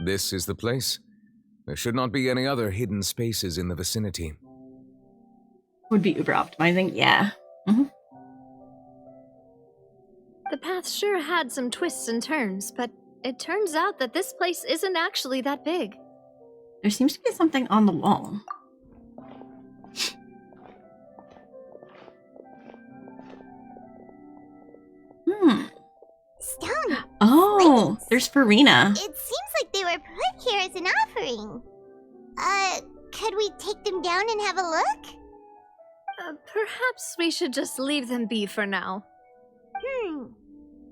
This is the place. There should not be any other hidden spaces in the vicinity. Would be uber optimizing, yeah. The path sure had some twists and turns, but it turns out that this place isn't actually that big. There seems to be something on the wall. Stone. Oh, there's Farina. It seems like they were put here as an offering. Could we take them down and have a look? Perhaps we should just leave them be for now.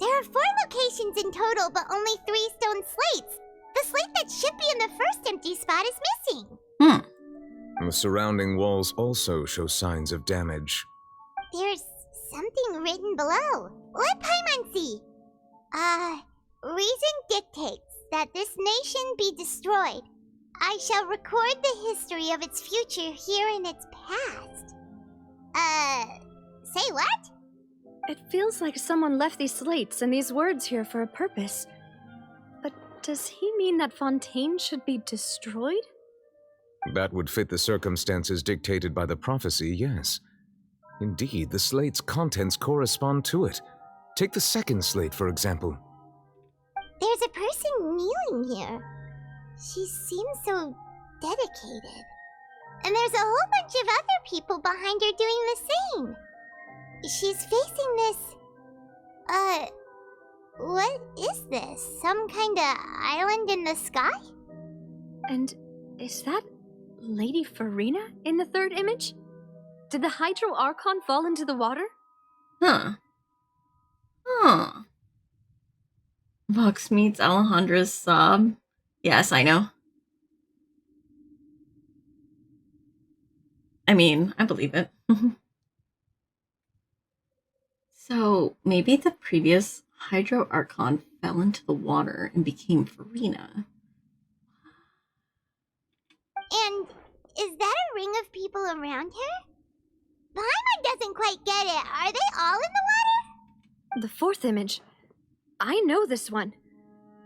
There are 4 locations in total, but only 3 stone slates. The slate that should be in the first empty spot is missing. The surrounding walls also show signs of damage. There's something written below. Let Paimon see. Reason dictates that this nation be destroyed. I shall record the history of its future here in its past. Say what? It feels like someone left these slates and these words here for a purpose. But does he mean that Fontaine should be destroyed? That would fit the circumstances dictated by the prophecy, yes. Indeed, the slate's contents correspond to it. Take the second slate, for example. There's a person kneeling here. She seems so dedicated. And there's a whole bunch of other people behind her doing the same. She's facing this... what is this? Some kind of island in the sky? And is that Lady Farina in the third image? Did the Hydro Archon fall into the water? Huh. Vox meets Alejandra's sob. Yes, I know. I mean, I believe it. So, maybe the previous Hydro Archon fell into the water and became Farina. And is that a ring of people around her? Paimon doesn't quite get it. Are they all in the water? The fourth image. I know this one.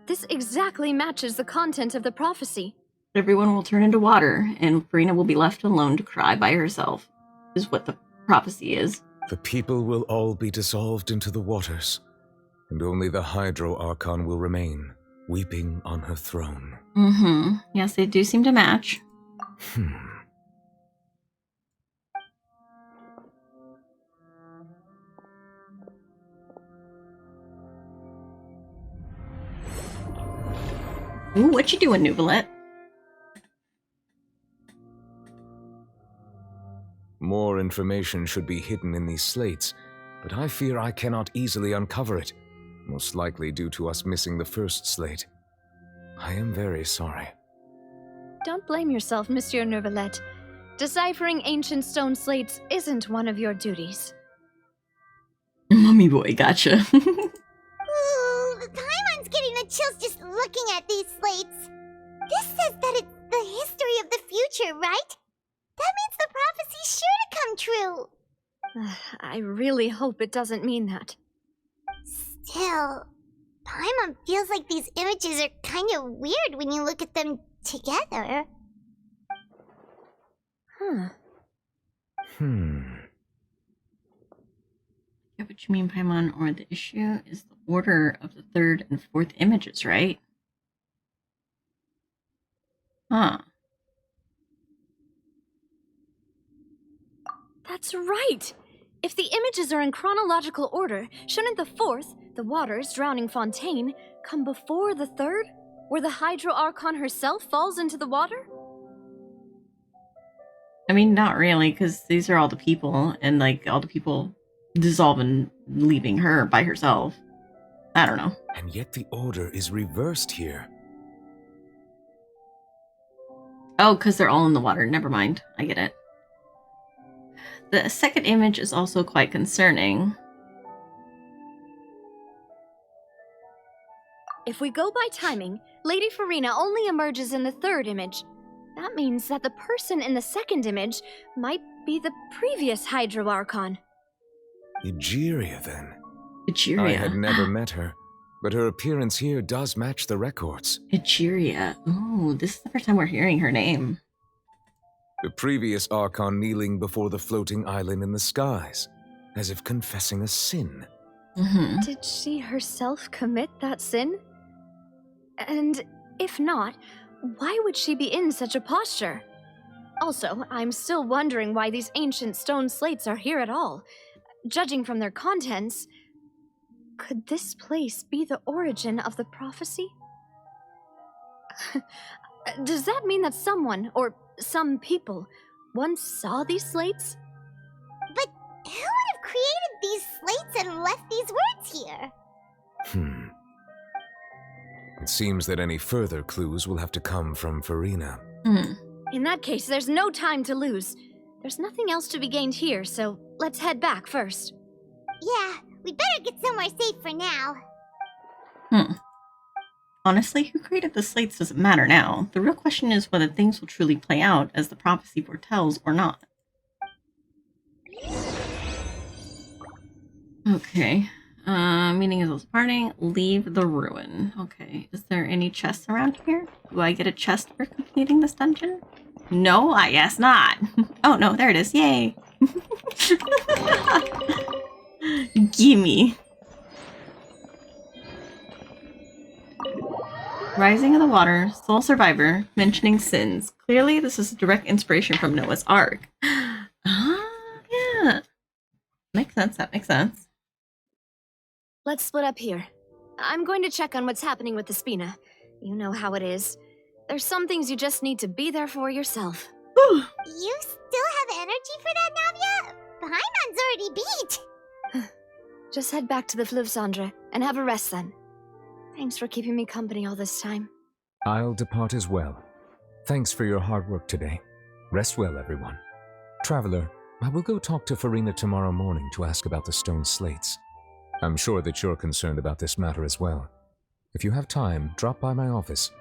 This exactly matches the content of the prophecy. Everyone will turn into water, and Farina will be left alone to cry by herself, is what the prophecy is. The people will all be dissolved into the waters, and only the Hydro Archon will remain, weeping on her throne. Mm-hmm. Yes, they do seem to match. Ooh, what you doing, Nuvolette? More information should be hidden in these slates, but I fear I cannot easily uncover it, most likely due to us missing the first slate. I am very sorry. Don't blame yourself, Monsieur Neuvillette. Deciphering ancient stone slates isn't one of your duties. Mummy boy, gotcha. Ooh, Paimon's getting the chills just looking at these slates. This says that it's the history of the future, right? That means the prophecy's sure to come true. I really hope it doesn't mean that. Still, Paimon feels like these images are kind of weird when you look at them together. Yeah, what you mean, Paimon, or the issue is the order of the third and fourth images, right? Huh. That's right! If the images are in chronological order, shouldn't the fourth, the waters drowning Fontaine, come before the third, where the Hydro Archon herself falls into the water? I mean, not really, because these are all the people, and, like, all the people dissolve and leaving her by herself. I don't know. And yet the order is reversed here. Oh, because they're all in the water. Never mind. I get it. The second image is also quite concerning. If we go by timing, Lady Farina only emerges in the third image. That means that the person in the second image might be the previous Hydro Archon. Egeria, then. Egeria. I had never met her, but her appearance here does match the records. Egeria. Ooh, this is the first time we're hearing her name. The previous Archon kneeling before the floating island in the skies, as if confessing a sin. Mm-hmm. Did she herself commit that sin? And if not, why would she be in such a posture? Also, I'm still wondering why these ancient stone slates are here at all. Judging from their contents, could this place be the origin of the prophecy? Does that mean that someone, or some people, once saw these slates? But who would have created these slates and left these words here? It seems that any further clues will have to come from Farina. In that case, there's no time to lose. There's nothing else to be gained here, so let's head back first. Yeah, we better get somewhere safe for now. Honestly, who created the slates doesn't matter now. The real question is whether things will truly play out as the prophecy foretells or not. Okay. Meeting is parting. Leave the ruin. Okay. Is there any chests around here? Do I get a chest for completing this dungeon? No, I guess not. Oh, no, there it is. Yay. Gimme. Rising of the water, sole survivor, mentioning sins. Clearly, this is a direct inspiration from Noah's Ark. Yeah. Makes sense, that makes sense. Let's split up here. I'm going to check on what's happening with the Spina. You know how it is. There's some things you just need to be there for yourself. You still have energy for that, Navia? Paimon's already beat. Just head back to the Fleuve Cendre and have a rest then. Thanks for keeping me company all this time. I'll depart as well. Thanks for your hard work today. Rest well, everyone. Traveler, I will go talk to Farina tomorrow morning to ask about the stone slates. I'm sure that you're concerned about this matter as well. If you have time, drop by my office.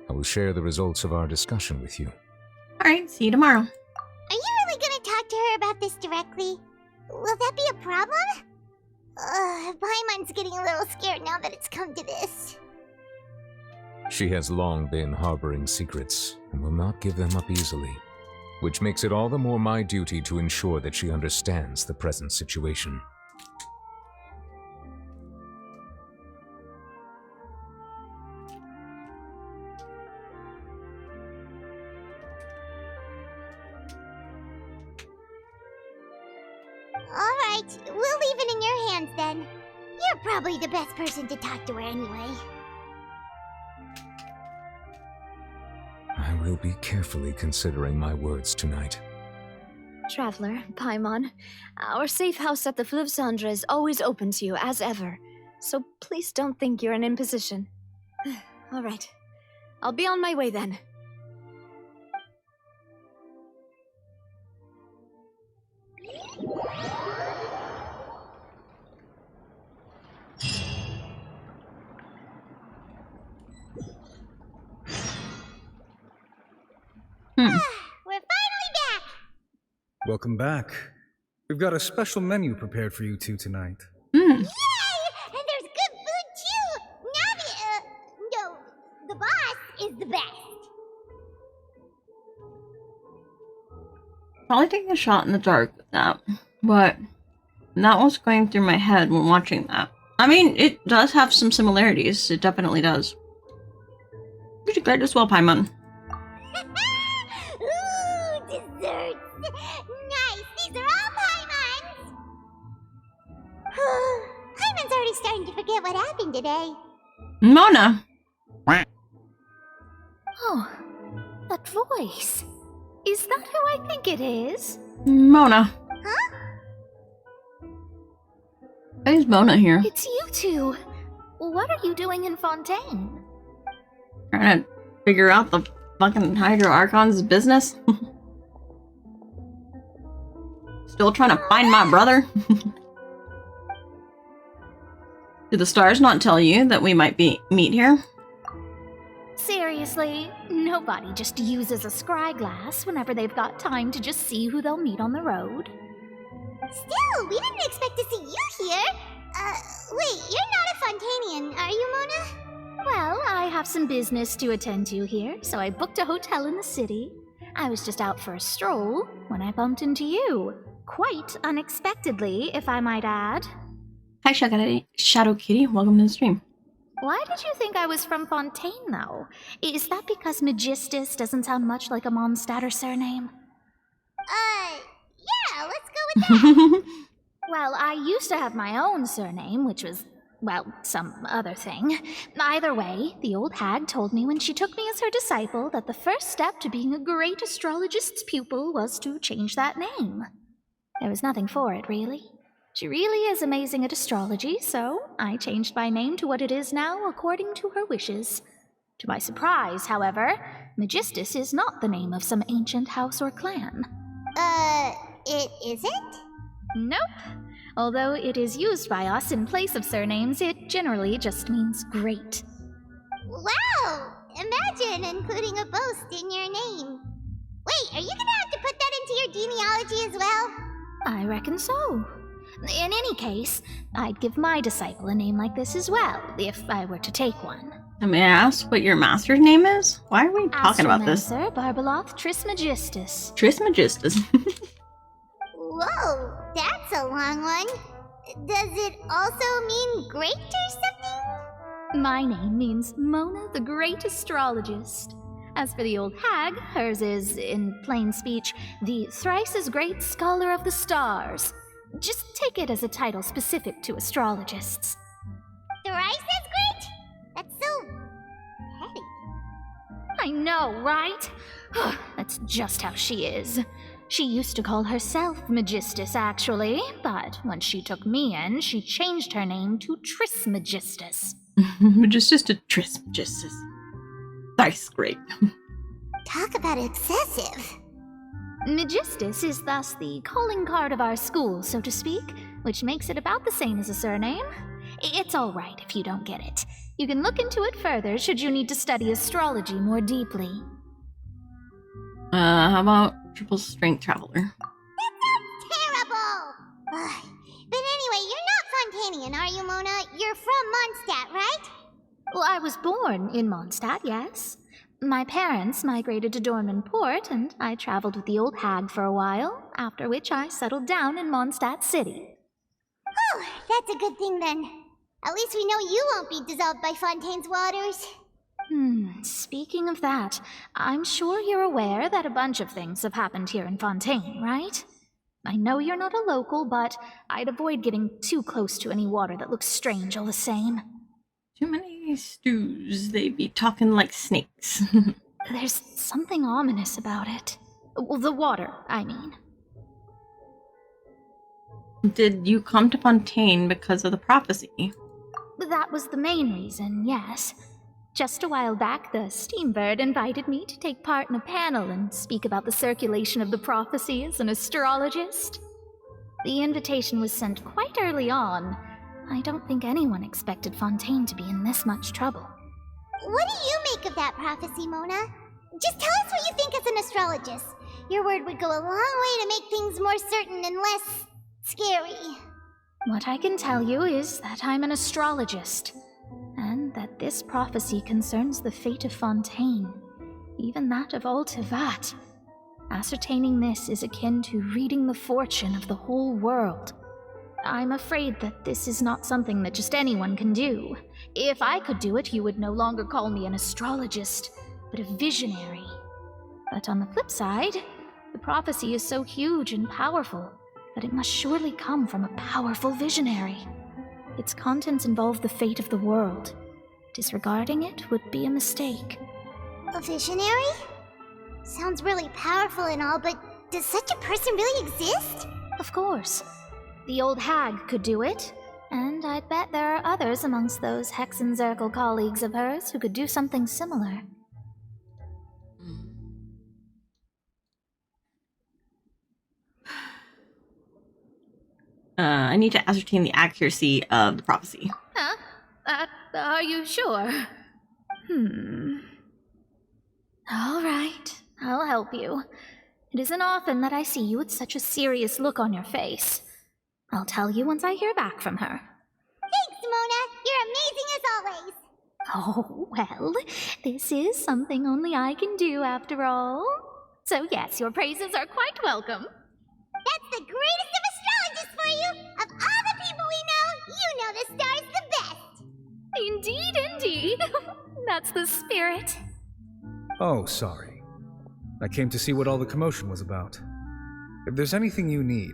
I will share the results of our discussion with you. Alright, see you tomorrow. Are you really gonna talk to her about this directly? Will that be a problem? Paimon's getting a little scared now that it's come to this. She has long been harboring secrets and will not give them up easily, which makes it all the more my duty to ensure that she understands the present situation. Alright, we'll leave it in your hands then. You're probably the best person to talk to her anyway. I will be carefully considering my words tonight. Traveler, Paimon, our safe house at the Fleuve Cendre is always open to you as ever, so please don't think you're an imposition. Alright, I'll be on my way then. We're finally back! Welcome back. We've got a special menu prepared for you two tonight. Yay! And there's good food too! Navi, no, the boss is the best. Probably taking a shot in the dark with that, but that was going through my head when watching that. I mean, it does have some similarities. It definitely does. You declared as well, Paimon. Ooh, desserts! Nice! These are all Paimon's! Paimon's already starting to forget what happened today. Mona! Oh, that voice. Is that who I think it is? Mona. Huh? Why is Mona here? It's you two. What are you doing in Fontaine? Trying to figure out the fucking Hydro Archon's business? Still trying to find my brother? Did the stars not tell you that we might meet here? Seriously, nobody just uses a scry glass whenever they've got time to just see who they'll meet on the road. Still, we didn't expect to see you here. Wait, you're not a Fontanian, are you, Mona? Well, I have some business to attend to here, so I booked a hotel in the city. I was just out for a stroll when I bumped into you. Quite unexpectedly, if I might add. Hi, Shadow Kitty. Welcome to the stream. Why did you think I was from Fontaine, though? Is that because Magistus doesn't sound much like a Mondstatter surname? Yeah, let's go with that. Well, I used to have my own surname, which was, well, some other thing. Either way, the old hag told me when she took me as her disciple that the first step to being a great astrologist's pupil was to change that name. There was nothing for it, really. She really is amazing at astrology, so I changed my name to what it is now according to her wishes. To my surprise, however, Magistus is not the name of some ancient house or clan. It isn't? Nope. Although it is used by us in place of surnames, it generally just means great. Wow! Imagine including a boast in your name. Wait, are you gonna have to put that into your genealogy as well? I reckon so. In any case, I'd give my disciple a name like this as well, if I were to take one. May I ask what your master's name is? Why are we talking about this? Astromancer Barbeloth Trismegistus. Trismegistus. Whoa, that's a long one. Does it also mean great or something? My name means Mona the Great Astrologist. As for the old hag, hers is, in plain speech, the thrice as great Scholar of the Stars. Just take it as a title specific to astrologists. Thrice as great? That's so petty. I know, right? That's just how she is. She used to call herself Megistus, actually, but when she took me in, she changed her name to Trismegistus. Megistus to Trismegistus. Thrice great. Talk about excessive. Megistus is thus the calling card of our school, so to speak, which makes it about the same as a surname. It's all right if you don't get it. You can look into it further should you need to study astrology more deeply. How about triple strength traveler? That sounds terrible! But anyway, you're not Fontanian, are you, Mona? You're from Mondstadt, right? Well, I was born in Mondstadt, yes. My parents migrated to Dorman Port, and I traveled with the old hag for a while, after which I settled down in Mondstadt City. Oh, that's a good thing then. At least we know you won't be dissolved by Fontaine's waters. Speaking of that, I'm sure you're aware that a bunch of things have happened here in Fontaine, right? I know you're not a local, but I'd avoid getting too close to any water that looks strange all the same. Too many stews. They be talking like snakes. There's something ominous about it. Well, the water, I mean. Did you come to Fontaine because of the prophecy? That was the main reason, yes. Just a while back, the Steambird invited me to take part in a panel and speak about the circulation of the prophecy as an astrologist. The invitation was sent quite early on. I don't think anyone expected Fontaine to be in this much trouble. What do you make of that prophecy, Mona? Just tell us what you think as an astrologist. Your word would go a long way to make things more certain and less scary. What I can tell you is that I'm an astrologist, and that this prophecy concerns the fate of Fontaine, even that of all Tevat. Ascertaining this is akin to reading the fortune of the whole world. I'm afraid that this is not something that just anyone can do. If I could do it, you would no longer call me an astrologist, but a visionary. But on the flip side, the prophecy is so huge and powerful that it must surely come from a powerful visionary. Its contents involve the fate of the world. Disregarding it would be a mistake. A visionary? Sounds really powerful and all, but does such a person really exist? Of course. The old hag could do it, and I'd bet there are others amongst those Hexenzirkel colleagues of hers who could do something similar. I need to ascertain the accuracy of the prophecy. Huh? Are you sure? All right, I'll help you. It isn't often that I see you with such a serious look on your face. I'll tell you once I hear back from her. Thanks, Mona. You're amazing as always. Oh, well, this is something only I can do after all. So yes, your praises are quite welcome. That's the greatest of astrologists for you! Of all the people we know, you know the star's the best! Indeed, indeed. That's the spirit. Oh, sorry. I came to see what all the commotion was about. If there's anything you need,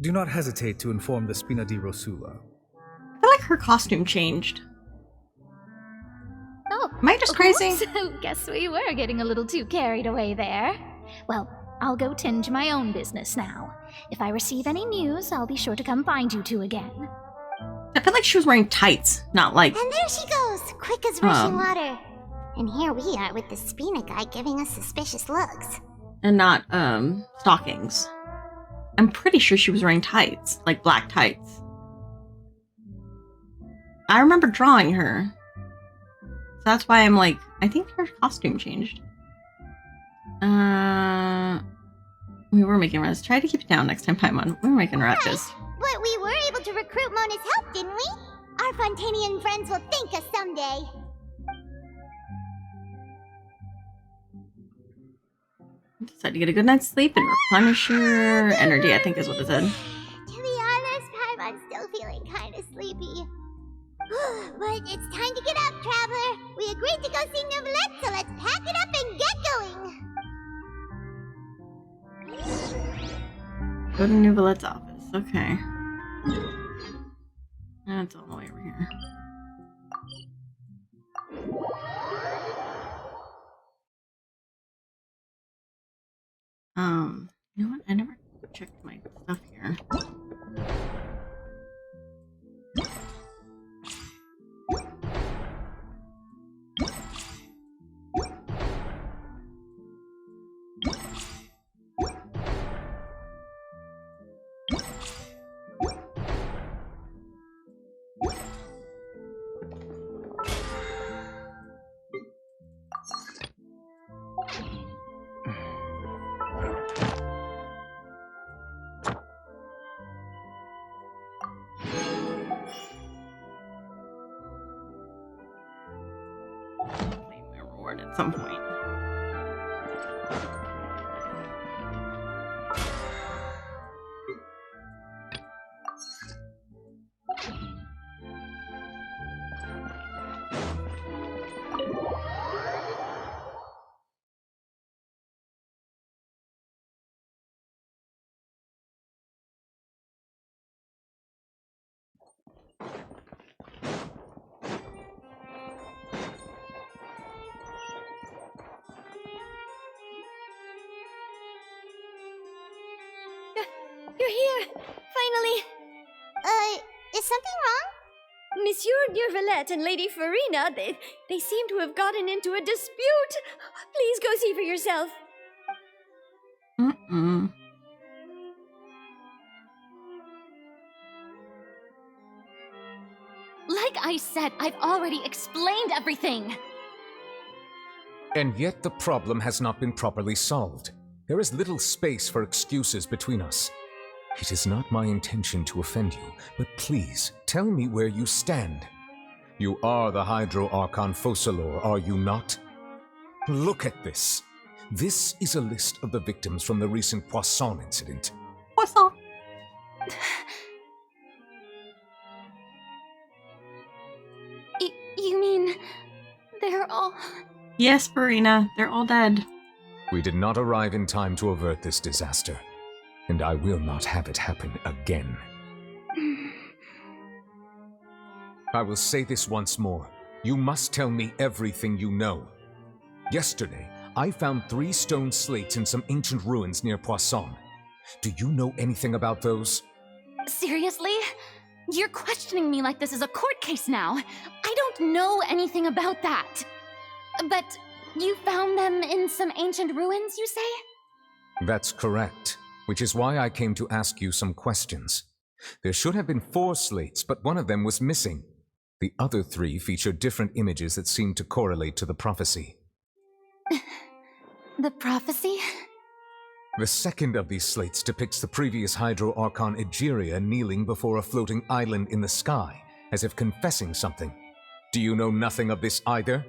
do not hesitate to inform the Spina di Rosula. I feel like her costume changed. Oh, am I just crazy? So guess we were getting a little too carried away there. Well, I'll go tend to my own business now. If I receive any news, I'll be sure to come find you two again. I feel like she was wearing tights, not like... And there she goes, quick as rushing water. And here we are with the Spina guy giving us suspicious looks. And not, stockings. I'm pretty sure she was wearing tights, like black tights. I remember drawing her. So that's why I'm like, I think her costume changed. We were making runs. Try to keep it down next time, Paimon. We're making ratchets. But we were able to recruit Mona's help, didn't we? Our Fontanian friends will thank us someday. Decided to get a good night's sleep and replenish your energy, I think is what it said. To be honest, Paimon's still feeling kind of sleepy. But it's time to get up, Traveler. We agreed to go see Novelette, so let's pack it up and get going. Go to Nouvelette's office. Okay. That's all the way over here. You know what? I never checked my stuff here. At some point. You're here! Finally! Is something wrong? Monsieur Neuvillette and Lady Farina, they seem to have gotten into a dispute. Please go see for yourself. Mm-mm. Like I said, I've already explained everything. And yet the problem has not been properly solved. There is little space for excuses between us. It is not my intention to offend you, but please, tell me where you stand. You are the Hydro Archon Focalor, are you not? Look at this. This is a list of the victims from the recent Poisson incident. Poisson? You mean... they're all... Yes, Farina, they're all dead. We did not arrive in time to avert this disaster, and I will not have it happen again. I will say this once more. You must tell me everything you know. Yesterday, I found 3 stone slates in some ancient ruins near Poisson. Do you know anything about those? Seriously? You're questioning me like this is a court case now. I don't know anything about that. But you found them in some ancient ruins, you say? That's correct, which is why I came to ask you some questions. There should have been 4 slates, but one of them was missing. The other 3 feature different images that seem to correlate to the prophecy. The prophecy? The second of these slates depicts the previous Hydro Archon Egeria kneeling before a floating island in the sky, as if confessing something. Do you know nothing of this either?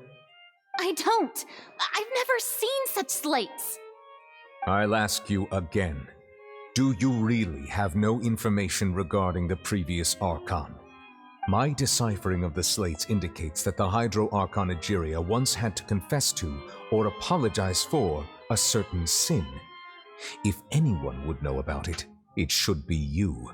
I don't. I've never seen such slates. I'll ask you again. Do you really have no information regarding the previous Archon? My deciphering of the slates indicates that the Hydro Archon Egeria once had to confess to, or apologize for, a certain sin. If anyone would know about it, it should be you.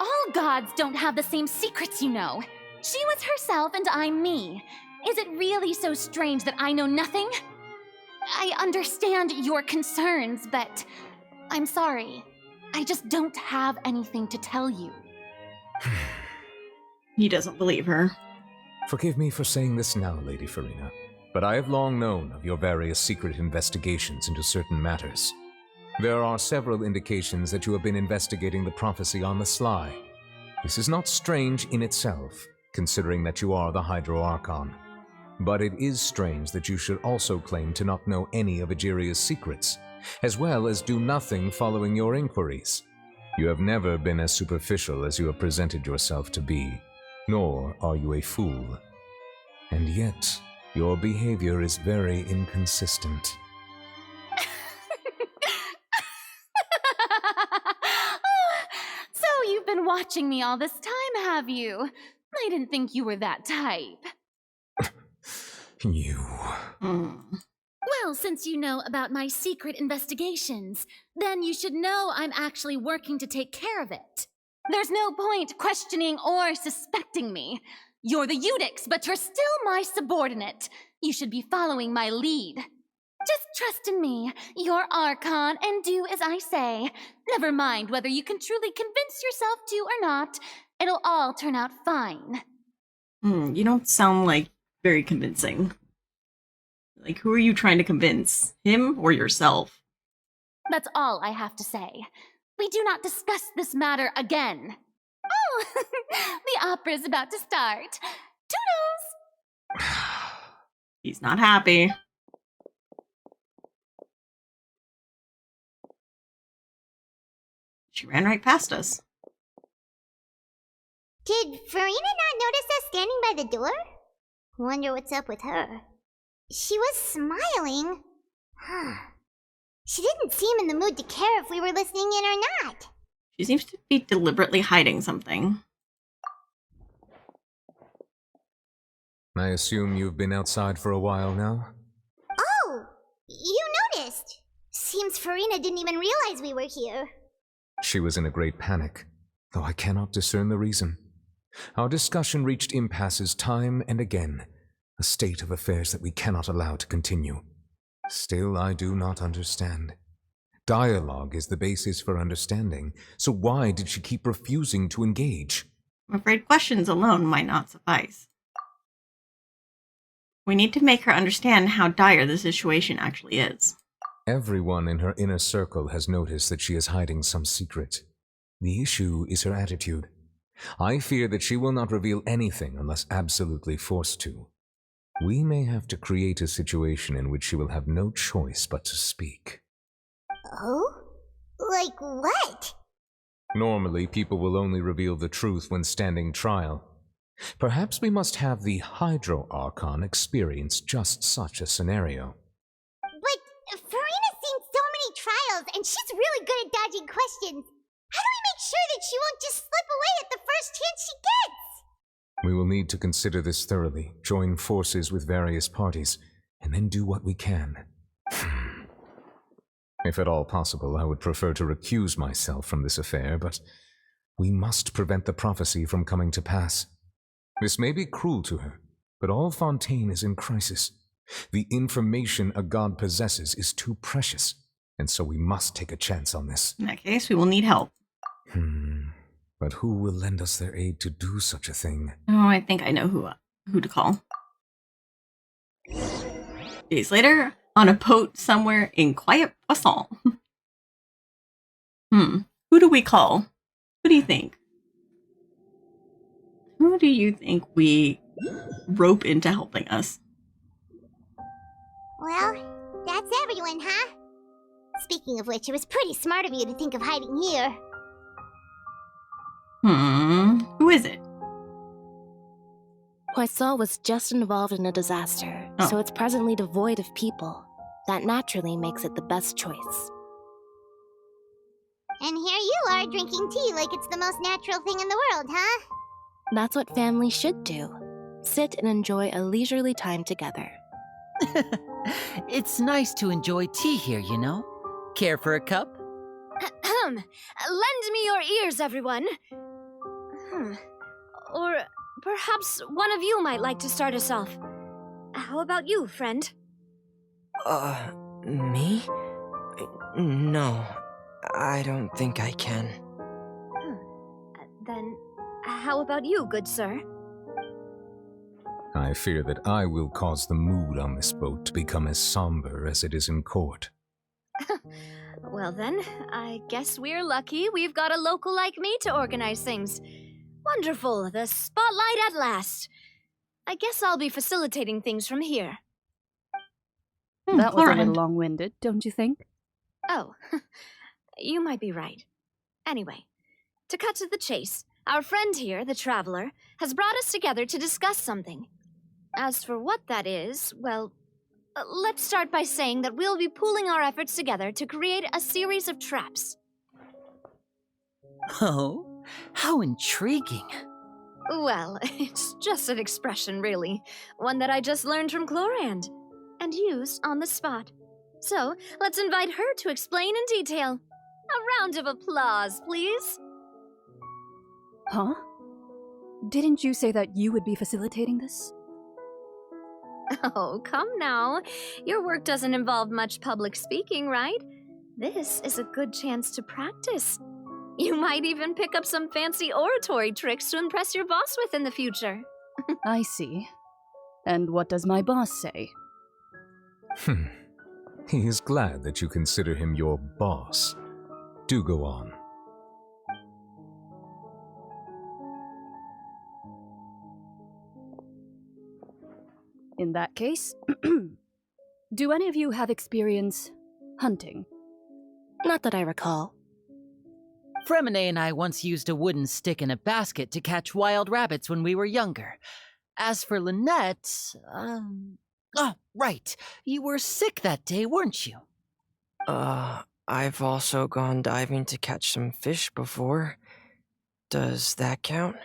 All gods don't have the same secrets, you know. She was herself and I'm me. Is it really so strange that I know nothing? I understand your concerns, but I'm sorry. I just don't have anything to tell you. He doesn't believe her. Forgive me for saying this now, Lady Farina, but I have long known of your various secret investigations into certain matters. There are several indications that you have been investigating the prophecy on the sly. This is not strange in itself, considering that you are the Hydro Archon. But it is strange that you should also claim to not know any of Egeria's secrets, as well as do nothing following your inquiries. You have never been as superficial as you have presented yourself to be, nor are you a fool. And yet, your behavior is very inconsistent. So you've been watching me all this time, have you? I didn't think you were that type. You... Well, since you know about my secret investigations, then you should know I'm actually working to take care of it. There's no point questioning or suspecting me. You're the Eudix, but you're still my subordinate. You should be following my lead. Just trust in me. You're Archon, and do as I say. Never mind whether you can truly convince yourself to or not. It'll all turn out fine. You don't sound like very convincing. Like, who are you trying to convince? Him or yourself? That's all I have to say. We do not discuss this matter again. Oh, the opera's about to start. Toodles! He's not happy. She ran right past us. Did Farina not notice us standing by the door? Wonder what's up with her. She was smiling. She didn't seem in the mood to care if we were listening in or not. She seems to be deliberately hiding something. I assume you've been outside for a while now? Oh, you noticed. Seems Farina didn't even realize we were here. She was in a great panic, though I cannot discern the reason. Our discussion reached impasses time and again, a state of affairs that we cannot allow to continue. Still, I do not understand. Dialogue is the basis for understanding, so why did she keep refusing to engage? I'm afraid questions alone might not suffice. We need to make her understand how dire the situation actually is. Everyone in her inner circle has noticed that she is hiding some secret. The issue is her attitude. I fear that she will not reveal anything unless absolutely forced to. We may have to create a situation in which she will have no choice but to speak. Oh? Like what? Normally, people will only reveal the truth when standing trial. Perhaps we must have the Hydro Archon experience just such a scenario. But Farina's seen so many trials, and she's really good at dodging questions. How do we make sure that she won't just slip away at the first chance she gets? We will need to consider this thoroughly, join forces with various parties, and then do what we can. If at all possible, I would prefer to recuse myself from this affair, but we must prevent the prophecy from coming to pass. This may be cruel to her, but all Fontaine is in crisis. The information a god possesses is too precious, and so we must take a chance on this. In that case, we will need help. But who will lend us their aid to do such a thing? Oh, I think I know who to call. Days later, on a boat somewhere in quiet Poisson. Who do we call? Who do you think? Who do you think we rope into helping us? Well, that's everyone, huh? Speaking of which, it was pretty smart of you to think of hiding here. Who is it? Poisson was just involved in a disaster, so it's presently devoid of people. That naturally makes it the best choice. And here you are drinking tea like it's the most natural thing in the world, huh? That's what families should do. Sit and enjoy a leisurely time together. It's nice to enjoy tea here, you know? Care for a cup? Lend me your ears, everyone. Or perhaps one of you might like to start us off. How about you, friend? Me? No, I don't think I can. Then, how about you, good sir? I fear that I will cause the mood on this boat to become as somber as it is in court. Well then, I guess we're lucky we've got a local like me to organize things. Wonderful, the spotlight at last. I guess I'll be facilitating things from here. That was a little long-winded, don't you think? Oh, you might be right. Anyway, to cut to the chase, our friend here, the Traveler, has brought us together to discuss something. As for what that is, well, let's start by saying that we'll be pooling our efforts together to create a series of traps. Oh, how intriguing. Well, it's just an expression, really. One that I just learned from Chlorand, and used on the spot. So, let's invite her to explain in detail. A round of applause, please. Huh? Didn't you say that you would be facilitating this? Oh, come now. Your work doesn't involve much public speaking, right? This is a good chance to practice. You might even pick up some fancy oratory tricks to impress your boss with in the future. I see. And what does my boss say? He is glad that you consider him your boss. Do go on. In that case, do any of you have experience hunting? Not that I recall. Fremine and I once used a wooden stick in a basket to catch wild rabbits when we were younger. As for Lynette, oh, right. You were sick that day, weren't you? I've also gone diving to catch some fish before. Does that count?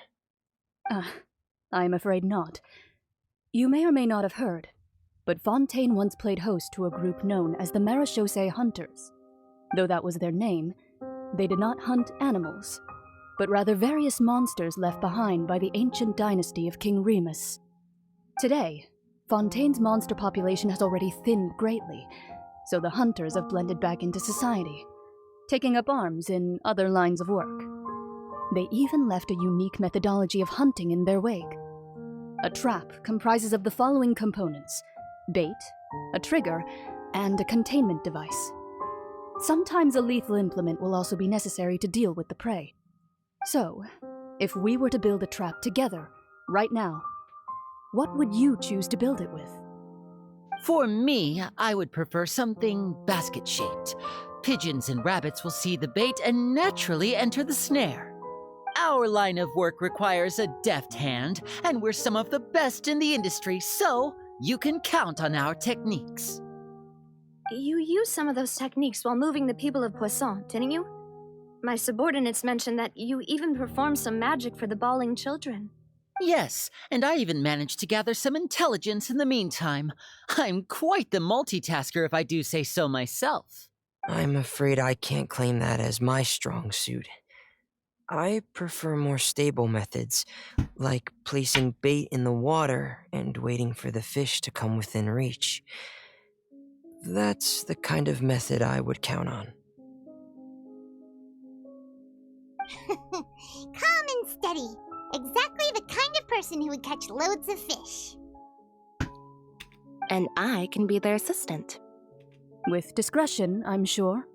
I'm afraid not. You may or may not have heard, but Fontaine once played host to a group known as the Marechaussee Hunters. Though that was their name, they did not hunt animals, but rather various monsters left behind by the ancient dynasty of King Remus. Today, Fontaine's monster population has already thinned greatly, so the hunters have blended back into society, taking up arms in other lines of work. They even left a unique methodology of hunting in their wake. A trap comprises of the following components: bait, a trigger, and a containment device. Sometimes a lethal implement will also be necessary to deal with the prey. So, if we were to build a trap together, right now, what would you choose to build it with? For me, I would prefer something basket-shaped. Pigeons and rabbits will see the bait and naturally enter the snare. Our line of work requires a deft hand, and we're some of the best in the industry, so you can count on our techniques. You used some of those techniques while moving the people of Poisson, didn't you? My subordinates mentioned that you even performed some magic for the bawling children. Yes, and I even managed to gather some intelligence in the meantime. I'm quite the multitasker if I do say so myself. I'm afraid I can't claim that as my strong suit. I prefer more stable methods, like placing bait in the water and waiting for the fish to come within reach. That's the kind of method I would count on. Calm and steady. Exactly the kind of person who would catch loads of fish. And I can be their assistant. With discretion, I'm sure.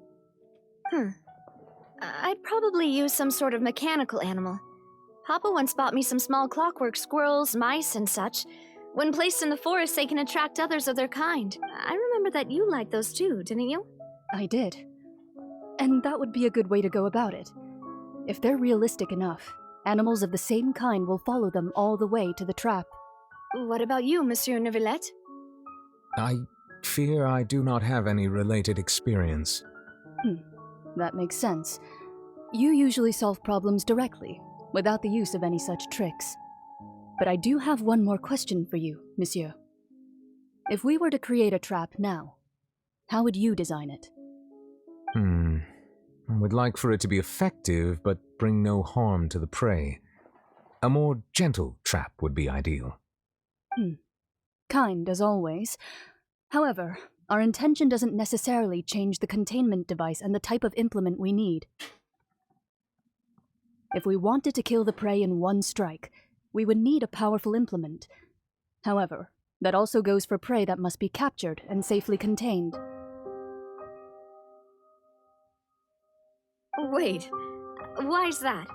I'd probably use some sort of mechanical animal. Papa once bought me some small clockwork squirrels, mice, and such. When placed in the forest, they can attract others of their kind. I remember that you liked those too, didn't you? I did. And that would be a good way to go about it. If they're realistic enough, animals of the same kind will follow them all the way to the trap. What about you, Monsieur Neuvillette? I fear I do not have any related experience. That makes sense. You usually solve problems directly, without the use of any such tricks. But I do have one more question for you, monsieur. If we were to create a trap now, how would you design it? I would like for it to be effective, but bring no harm to the prey. A more gentle trap would be ideal. Kind, as always. However, our intention doesn't necessarily change the containment device and the type of implement we need. If we wanted to kill the prey in one strike, we would need a powerful implement. However, that also goes for prey that must be captured and safely contained. Wait, why's that?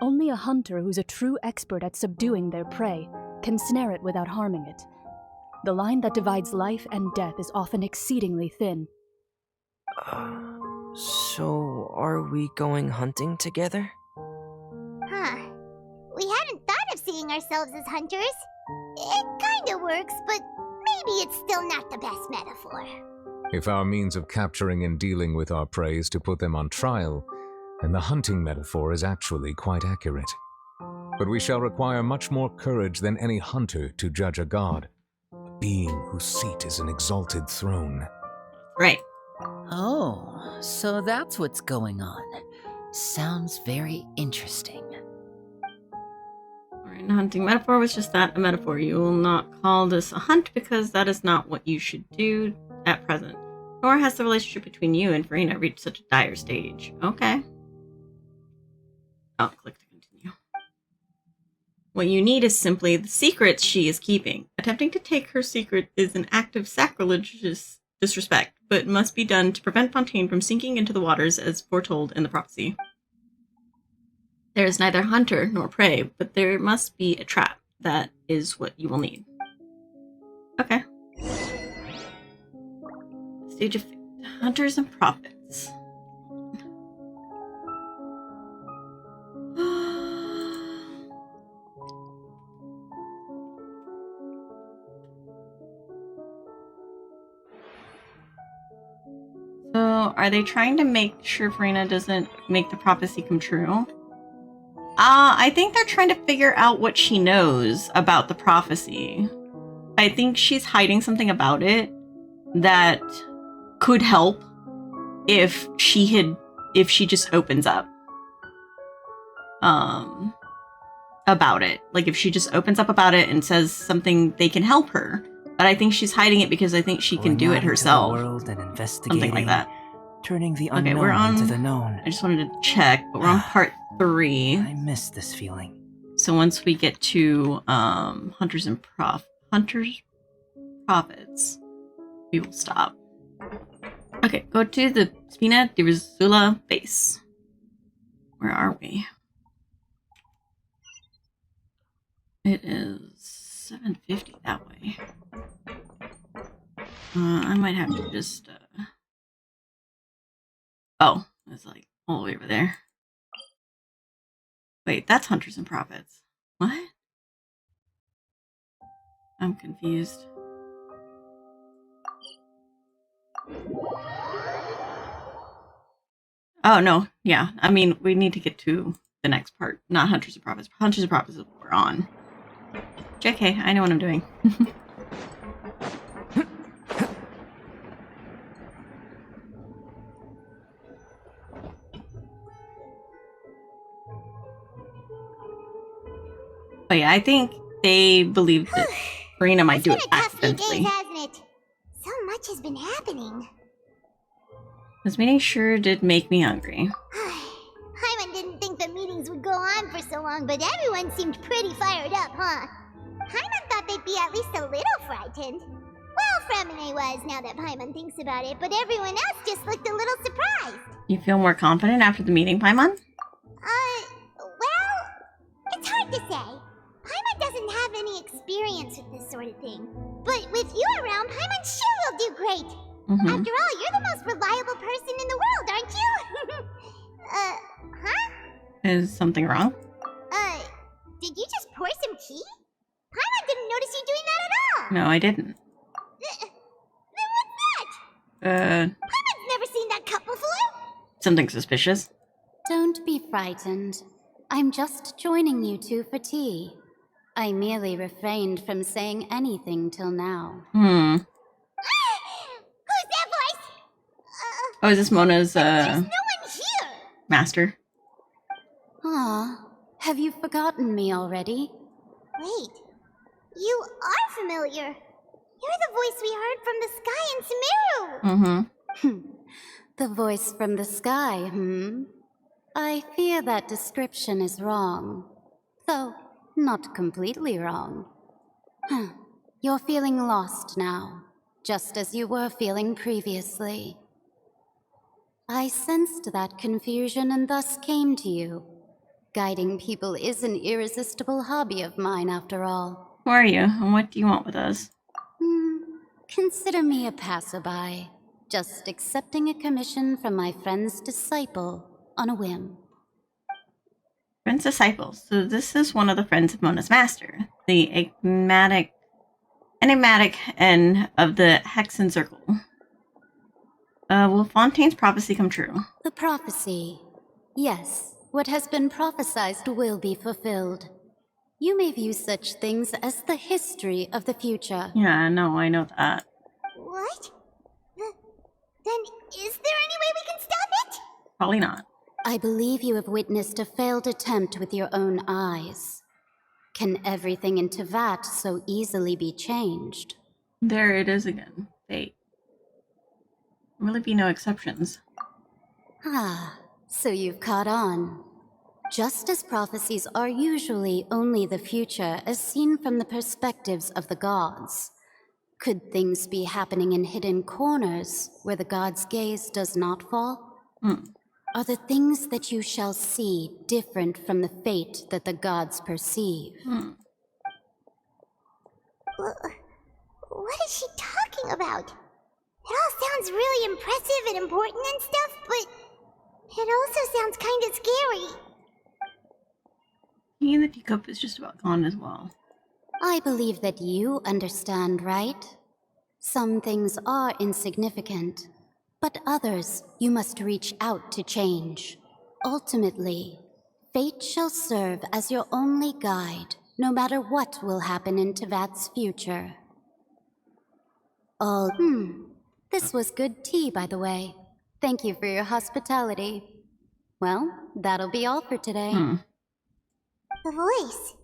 Only a hunter who's a true expert at subduing their prey can snare it without harming it. The line that divides life and death is often exceedingly thin. So, are we going hunting together? Huh. We hadn't thought of seeing ourselves as hunters. It kinda works, but maybe it's still not the best metaphor. If our means of capturing and dealing with our prey is to put them on trial, then the hunting metaphor is actually quite accurate. But we shall require much more courage than any hunter to judge a god, a being whose seat is an exalted throne. Right. Oh, so that's what's going on. Sounds very interesting. Alright, hunting metaphor was just that, a metaphor. You will not call this a hunt because that is not what you should do at present. Nor has the relationship between you and Farina reached such a dire stage. Okay. I'll click to continue. What you need is simply the secrets she is keeping. Attempting to take her secret is an act of sacrilegious disrespect, but must be done to prevent Fontaine from sinking into the waters as foretold in the prophecy. There is neither hunter nor prey, but there must be a trap. That is what you will need. Okay. Stage of Fate. Hunters and Prophets. So, are they trying to make sure Farina doesn't make the prophecy come true? I think they're trying to figure out what she knows about the prophecy. I think she's hiding something about it that could help if she just opens up about it. Like if she just opens up about it and says something, they can help her. But I think she's hiding it because I think she can do it herself. World and investigating, something like that. Turning the Okay, unknown we're on into the known. I just wanted to check, but we're on part 3. I miss this feeling. So once we get to Hunters and Prophets, we will stop. Okay, go to the Spina di Risula base. Where are we? It is 7:50 that way. I might have to just oh, it's like all the way over there. Wait, that's Hunters and Prophets. What? I'm confused. Oh, no. Yeah. I mean, we need to get to the next part. Not Hunters and Prophets. Hunters and Prophets is what we're on. JK, I know what I'm doing. But yeah, I think they believe that Farina might do it accidentally. Days, hasn't it? So much has been happening. This meeting sure did make me hungry. Paimon didn't think the meetings would go on for so long, but everyone seemed pretty fired up, huh? Paimon thought they'd be at least a little frightened. Well, Fremine was, now that Paimon thinks about it, but everyone else just looked a little surprised. You feel more confident after the meeting, Paimon? Well, it's hard to say. Paimon doesn't have any experience with this sort of thing. But with you around, Paimon sure will do great. After all, you're the most reliable person in the world, aren't you? Huh? Is something wrong? Did you just pour some tea? Paimon didn't notice you doing that at all. No, I didn't. Then what's that? Paimon's never seen that cup before. Something suspicious? Don't be frightened. I'm just joining you two for tea. I merely refrained from saying anything till now. Who's that voice? Oh, is this Mona's, There's no one here. master? Ah, have you forgotten me already? Wait, you are familiar. You're the voice we heard from the sky in Sumeru. The voice from the sky, I fear that description is wrong. Though, not completely wrong. You're feeling lost now. just as you were feeling previously. I sensed that confusion and thus came to you. Guiding people is an irresistible hobby of mine, after all. Who are you, and what do you want with us? Consider me a passerby, just accepting a commission from my friend's disciple on a whim. Friend's disciple. So this is one of the friends of Mona's master, the enigmatic end of the Hexen Circle. Will Fontaine's prophecy come true? The prophecy. Yes, what has been prophesied will be fulfilled. You may view such things as the history of the future. Yeah, no, I know that. What? Then is there any way we can stop it? Probably not. I believe you have witnessed a failed attempt with your own eyes. Can everything in Tevat so easily be changed? There it is again. Fate. Will really be no exceptions. Ah, so you've caught on. Just as prophecies are usually only the future as seen from the perspectives of the gods, could things be happening in hidden corners where the gods' gaze does not fall? Are the things that you shall see different from the fate that the gods perceive? What is she talking about? It all sounds really impressive and important and stuff, but it also sounds kind of scary. He, the teacup, is just about gone as well. I believe that you understand, right? Some things are insignificant, but others you must reach out to change. Ultimately, fate shall serve as your only guide, no matter what will happen in Tevat's future. This was good tea, by the way. Thank you for your hospitality. Well, that'll be all for today. The voice.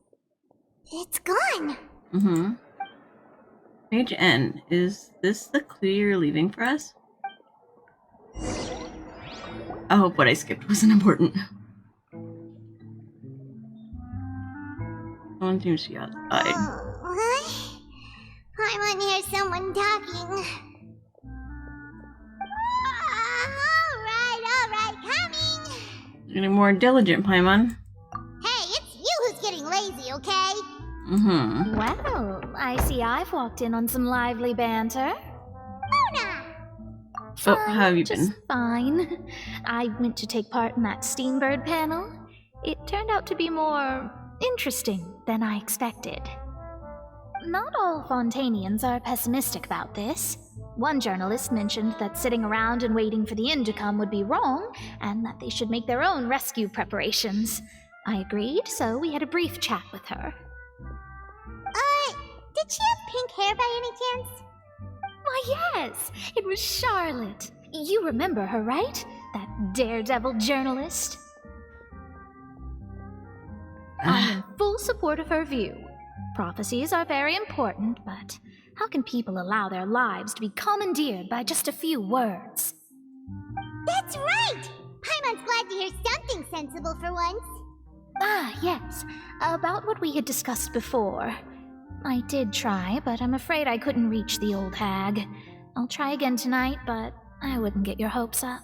It's gone. Page N. Is this the clue you're leaving for us? I hope what I skipped wasn't important. Someone seems to be outside. What? I want to hear someone talking. Alright, coming. Getting more diligent, Paimon. Hey, it's you who's getting lazy, okay? Well, I see I've walked in on some lively banter. Mona! So, how have you been? Fine. I went to take part in that Steambird panel. It turned out to be more interesting than I expected. Not all Fontainians are pessimistic about this. One journalist mentioned that sitting around and waiting for the end to come would be wrong, and that they should make their own rescue preparations. I agreed, so we had a brief chat with her. Did she have pink hair by any chance? Why, yes! It was Charlotte. You remember her, right? That daredevil journalist. I'm in full support of her view. Prophecies are very important, but how can people allow their lives to be commandeered by just a few words? That's right! Paimon's glad to hear something sensible for once. Ah, yes. About what we had discussed before. I did try, but I'm afraid I couldn't reach the old hag. I'll try again tonight, but I wouldn't get your hopes up.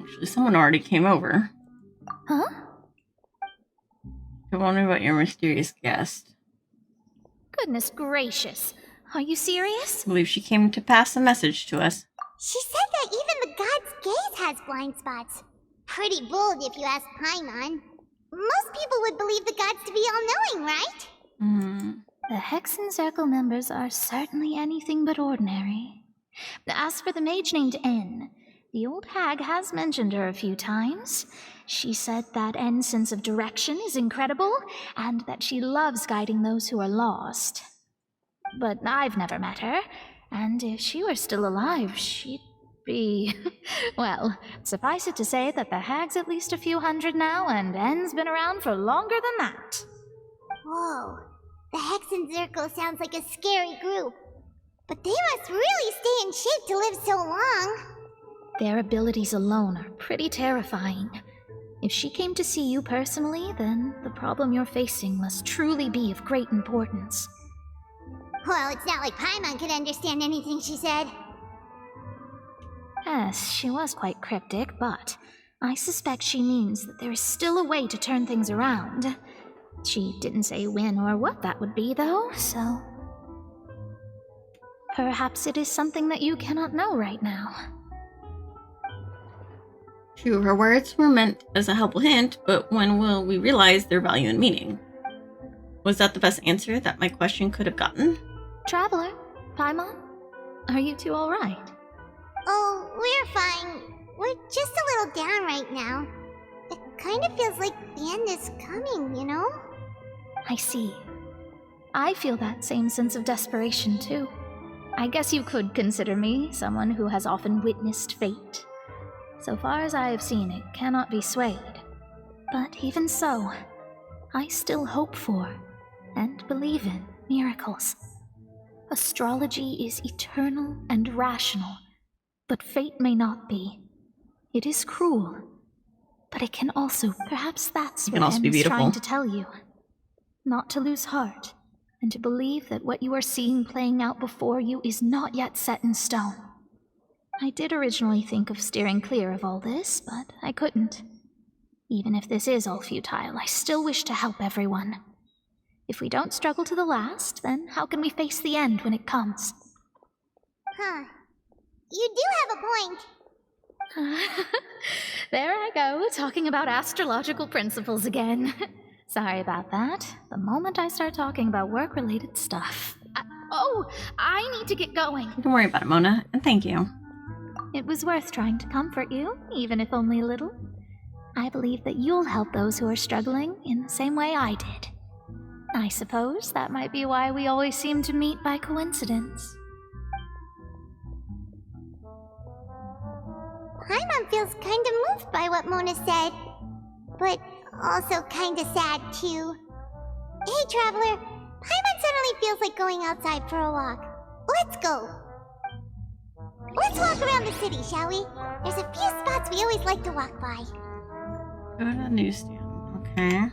Actually, someone already came over. Huh? I wonder about your mysterious guest. Goodness gracious. Are you serious? I believe she came to pass a message to us. She said that even the god's gaze has blind spots. Pretty bold if you ask Paimon. Most people would believe the gods to be all-knowing, right? The Hexen Circle members are certainly anything but ordinary. As for the mage named N, the old hag has mentioned her a few times. She said that N's sense of direction is incredible, and that she loves guiding those who are lost. But I've never met her, and if she were still alive, she'd be... Well, suffice it to say that the hag's at least a few hundred now, and N's been around for longer than that. Whoa. The Hexen Circle sounds like a scary group. But they must really stay in shape to live so long. Their abilities alone are pretty terrifying. If she came to see you personally, then the problem you're facing must truly be of great importance. Well, it's not like Paimon could understand anything she said. Yes, she was quite cryptic, but I suspect she means that there is still a way to turn things around. She didn't say when or what that would be, though, so... Perhaps it is something that you cannot know right now. True, her words were meant as a helpful hint, but when will we realize their value and meaning? Was that the best answer that my question could have gotten? Traveler, Paimon, are you two alright? Oh, we're fine. We're just a little down right now. It kind of feels like the end is coming, you know? I see. I feel that same sense of desperation, too. I guess you could consider me someone who has often witnessed fate. So far as I have seen, it cannot be swayed. But even so, I still hope for, and believe in, miracles. Astrology is eternal and rational, but fate may not be. It is cruel, but it can also, perhaps that's what also be Em is beautiful. trying to tell you. Not to lose heart, and to believe that what you are seeing playing out before you is not yet set in stone. I did originally think of steering clear of all this, but I couldn't. Even if this is all futile, I still wish to help everyone. If we don't struggle to the last, then how can we face the end when it comes? Huh. You do have a point. There I go, talking about astrological principles again. Sorry about that. The moment I start talking about work-related stuff... I need to get going. Don't worry about it, Mona, and thank you. It was worth trying to comfort you, even if only a little. I believe that you'll help those who are struggling in the same way I did. I suppose that might be why we always seem to meet by coincidence. Paimon feels kind of moved by what Mona said, but also kind of sad too. Hey, Traveler, Paimon suddenly feels like going outside for a walk. Let's go. Let's walk around the city, shall we? There's a few spots we always like to walk by. Go to the newsstand. Okay.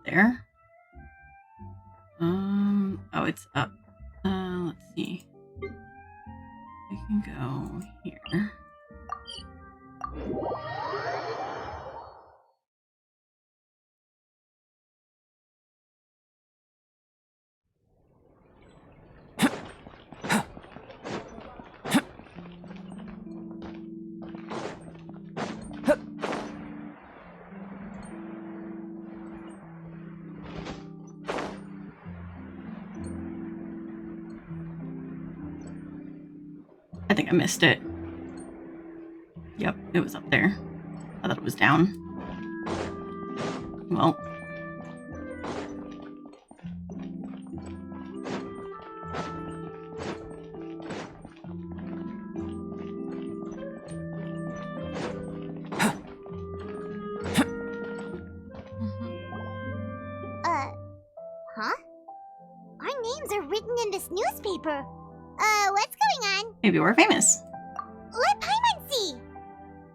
There. Oh, it's up. Let's see. I can go here. I think I missed it. Yep, it was up there. I thought it was down. Well. Huh? Our names are written in this newspaper. What's going on? Maybe we're famous. Let Paimon see!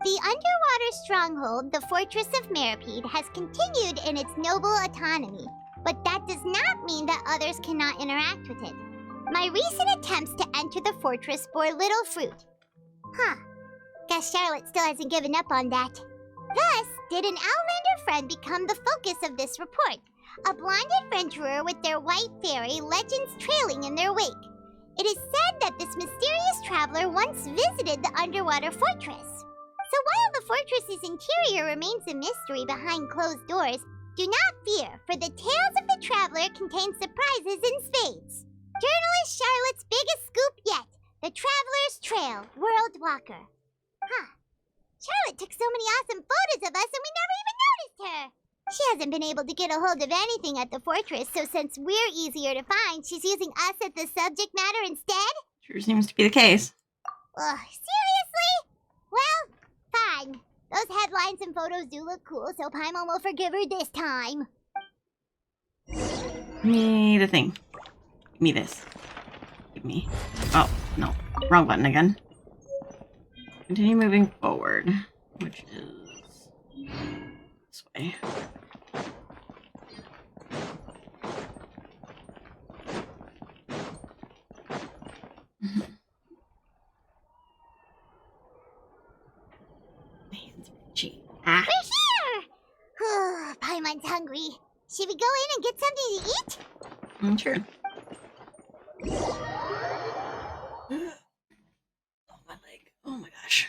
The underwater stronghold, the Fortress of Meripede, has continued in its noble autonomy, but that does not mean that others cannot interact with it. My recent attempts to enter the fortress bore little fruit. Huh. Guess Charlotte still hasn't given up on that. Thus, did an Outlander friend become the focus of this report, a blind adventurer with their white fairy legends trailing in their wake. It is said that this mysterious traveler once visited the underwater fortress. So while the fortress's interior remains a mystery behind closed doors, do not fear, for the tales of the traveler contain surprises in spades. Journalist Charlotte's biggest scoop yet, the Traveler's Trail, World Walker. Huh. Charlotte took so many awesome photos of us and we never even noticed her. She hasn't been able to get a hold of anything at the fortress, so since we're easier to find, she's using us as the subject matter instead? Sure seems to be the case. Ugh, seriously? Well, fine. Those headlines and photos do look cool, so Paimon will forgive her this time. Give me the thing. Give me this. Give me. Oh, no. wrong button again. Continue moving forward, which is this way. We're here! Paimon's hungry. Should we go in and get something to eat? Sure. Oh, my leg. Oh my gosh.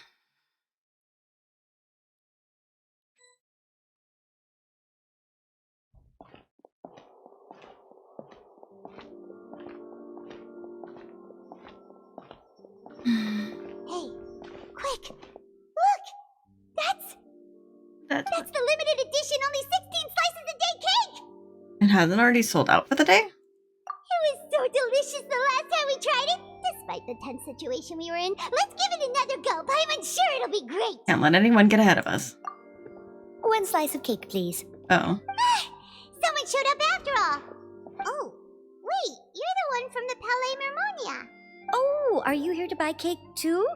Hey, quick! Look! That's the limited edition, only 16 slices a day cake! It hasn't already sold out for the day? It was so delicious the last time we tried it. Despite the tense situation we were in, let's give it another go. Paimon's sure it'll be great. Can't let anyone get ahead of us. 1 slice of cake, please. Oh. Someone showed up after all. Oh, wait, you're the one from the Palais Mermonia. Oh, are you here to buy cake too?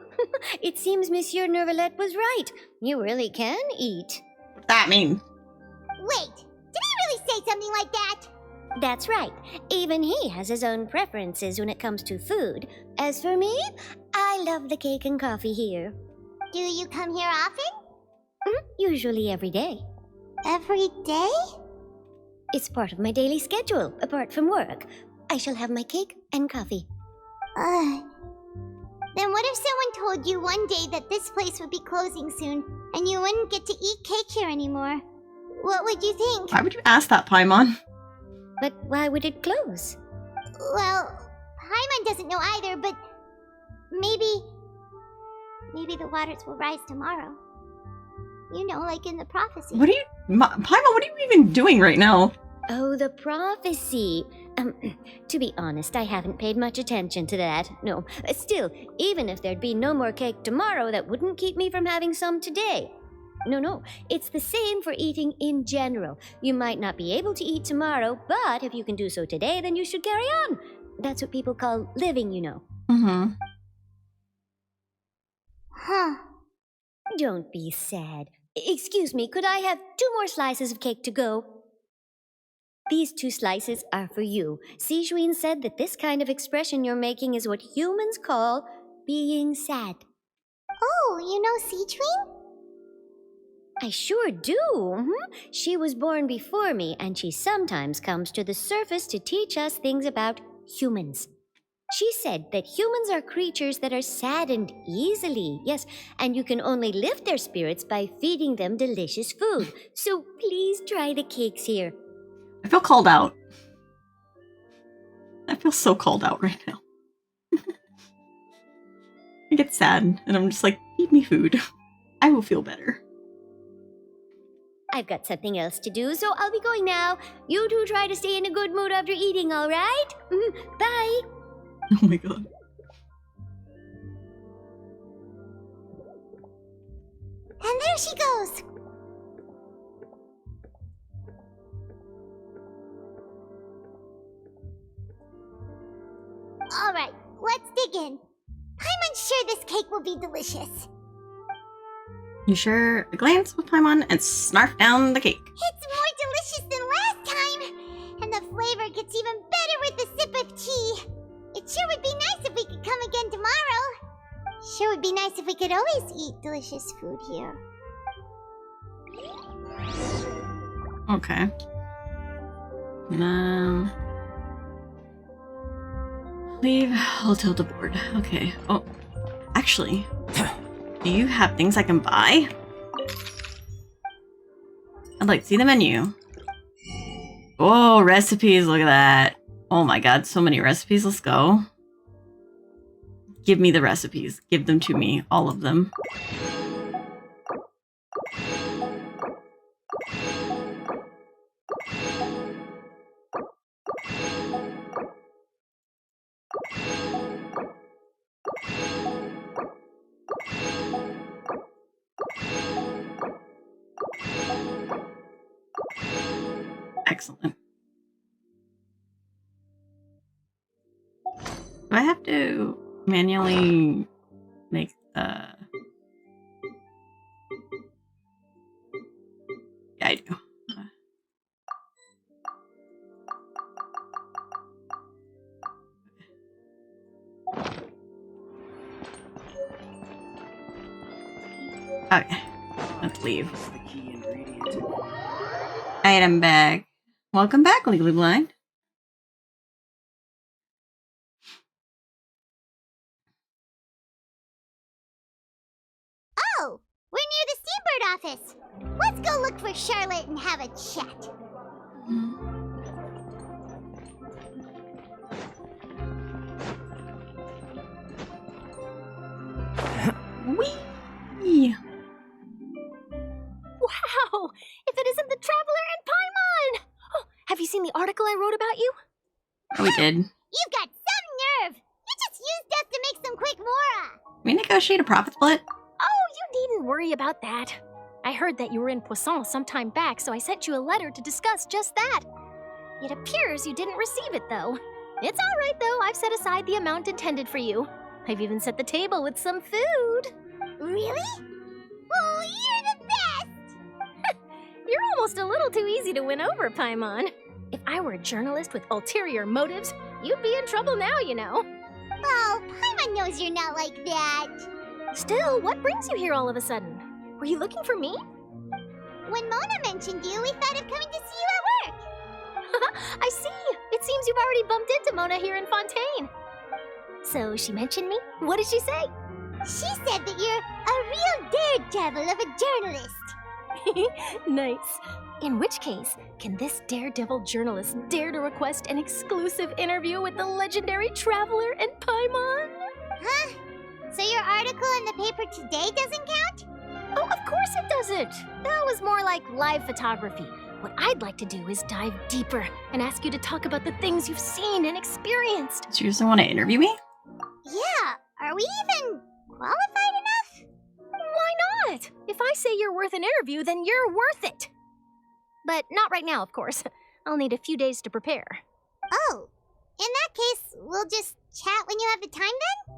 It seems Monsieur Nervalette was right. You really can eat. What's that mean? Wait, did he really say something like that? That's right. Even he has his own preferences when it comes to food. As for me, I love the cake and coffee here. Do you come here often? Usually every day. Every day? It's part of my daily schedule, apart from work. I shall have my cake and coffee. Then what if someone told you one day that this place would be closing soon, and you wouldn't get to eat cake here anymore? What would you think? Why would you ask that, Paimon? But why would it close? Well, Paimon doesn't know either, but maybe the waters will rise tomorrow. You know, like in the prophecy. What are you... Paimon, what are you even doing right now? Oh, the prophecy. To be honest, I haven't paid much attention to that. No, still, even if there'd be no more cake tomorrow, that wouldn't keep me from having some today. No, it's the same for eating in general. You might not be able to eat tomorrow, but if you can do so today, then you should carry on. That's what people call living, you know. Mm-hmm. Huh. Don't be sad. Excuse me, could I have 2 more slices of cake to go? These 2 slices are for you. Sijuin said that this kind of expression you're making is what humans call being sad. Oh, you know Sijuin? I sure do. She was born before me, and she sometimes comes to the surface to teach us things about humans. She said that humans are creatures that are saddened easily, yes, and you can only lift their spirits by feeding them delicious food. So please try the cakes here. I feel called out. I feel so called out right now. I get sad, and I'm just like, feed me food. I will feel better. I've got something else to do, so I'll be going now. You two try to stay in a good mood after eating, all right? Bye. Oh my god. And there she goes. All right, let's dig in. I'm unsure this cake will be delicious. You sure? A glance with Paimon and snarf down the cake. It's more delicious than last time, and the flavor gets even better with a sip of tea. It sure would be nice if we could come again tomorrow. Sure would be nice if we could always eat delicious food here. Okay. Leave Hotel board. Okay. Oh, actually, do you have things I can buy? I'd like to see the menu. Oh, recipes. Look at that. Oh my god, so many recipes. Let's go. Give me the recipes. Give them to me. All of them. Excellent. Do I have to manually make the... Yeah, I do. Okay, let's leave. Item bag. Welcome back, Legally Blind. Oh, we're near the Steambird office. Let's go look for Charlotte and have a chat. Whee! Wow! If it isn't the Traveler and Paimon! Oh, have you seen the article I wrote about you? Oh, we did. You've got some nerve. You just used us to make some quick mora. We negotiate a profit split? Oh, you needn't worry about that. I heard that you were in Poisson some time back, so I sent you a letter to discuss just that. It appears you didn't receive it, though. It's all right, though. I've set aside the amount intended for you. I've even set the table with some food. Really? Oh, you're the best! You're almost a little too easy to win over, Paimon. If I were a journalist with ulterior motives, you'd be in trouble now, you know. Oh, Paimon knows you're not like that. Still, what brings you here all of a sudden? Were you looking for me? When Mona mentioned you, we thought of coming to see you at work. I see. It seems you've already bumped into Mona here in Fontaine. So she mentioned me? What did she say? She said that you're a real daredevil of a journalist. Nice. In which case, can this daredevil journalist dare to request an exclusive interview with the legendary Traveler and Paimon? Huh? So your article in the paper today doesn't count? Oh, of course it doesn't. That was more like live photography. What I'd like to do is dive deeper and ask you to talk about the things you've seen and experienced. So you just want to interview me? Yeah. Are we even qualified enough? Why not? If I say you're worth an interview, then you're worth it. But not right now, of course. I'll need a few days to prepare. Oh, in that case, we'll just chat when you have the time then?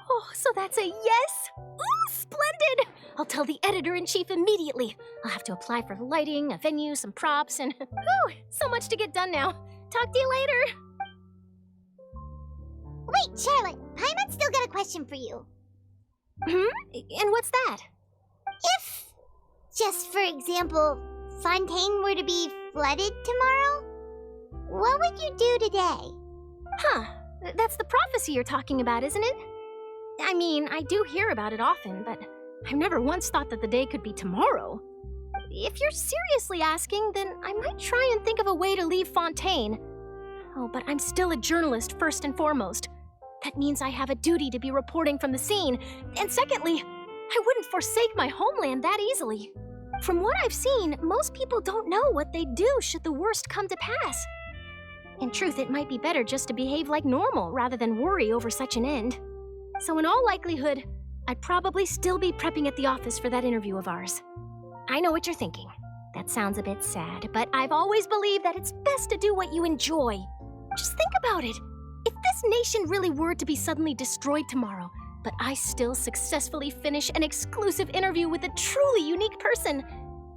Oh, so that's a yes? Ooh, splendid! I'll tell the editor-in-chief immediately. I'll have to apply for lighting, a venue, some props, and whew, so much to get done now. Talk to you later. Wait, Charlotte, Paimon's still got a question for you. And what's that? If, just for example, Fontaine were to be flooded tomorrow, what would you do today? Huh, that's the prophecy you're talking about, isn't it? I mean, I do hear about it often, but I've never once thought that the day could be tomorrow. If you're seriously asking, then I might try and think of a way to leave Fontaine. Oh, but I'm still a journalist first and foremost. That means I have a duty to be reporting from the scene. And secondly, I wouldn't forsake my homeland that easily. From what I've seen, most people don't know what they'd do should the worst come to pass. In truth, it might be better just to behave like normal rather than worry over such an end. So in all likelihood, I'd probably still be prepping at the office for that interview of ours. I know what you're thinking. That sounds a bit sad, but I've always believed that it's best to do what you enjoy. Just think about it. If this nation really were to be suddenly destroyed tomorrow, but I still successfully finish an exclusive interview with a truly unique person,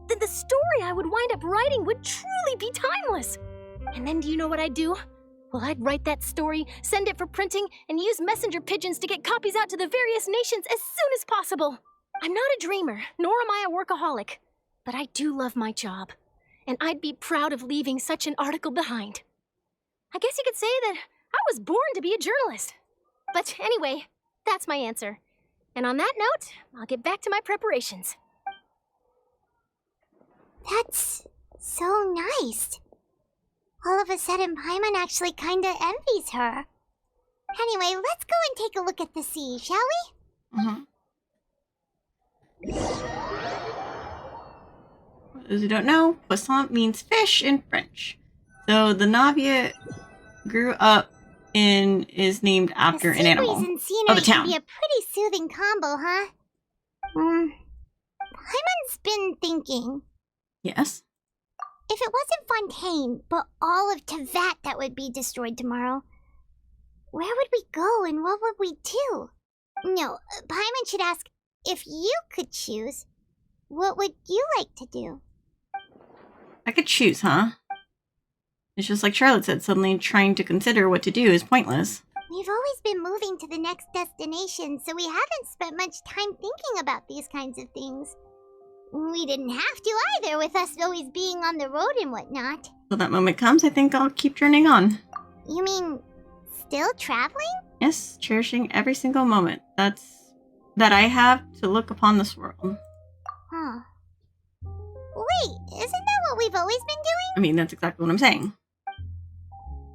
then the story I would wind up writing would truly be timeless. And then do you know what I'd do? Well, I'd write that story, send it for printing, and use messenger pigeons to get copies out to the various nations as soon as possible. I'm not a dreamer, nor am I a workaholic, but I do love my job, and I'd be proud of leaving such an article behind. I guess you could say that I was born to be a journalist. But anyway, that's my answer. And on that note, I'll get back to my preparations. That's so nice. All of a sudden, Paimon actually kinda envies her. Anyway, let's go and take a look at the sea, shall we? For those who don't know, poisson means fish in French. So the Navia grew up and is named after an animal. The of the town. can be a pretty soothing combo, huh? Paimon's been thinking. Yes? If it wasn't Fontaine, but all of Tevat that would be destroyed tomorrow, Where would we go and what would we do? No, Paimon should ask, if you could choose, what would you like to do? I could choose, huh? It's just like Charlotte said, suddenly trying to consider what to do is pointless. We've always been moving to the next destination, so we haven't spent much time thinking about these kinds of things. We didn't have to either, with us always being on the road and whatnot. Till that moment comes, I think I'll keep journeying on. You mean, still traveling? Yes, cherishing every single moment that I have to look upon this world. Huh. Wait, isn't that what we've always been doing? I mean, that's exactly what I'm saying.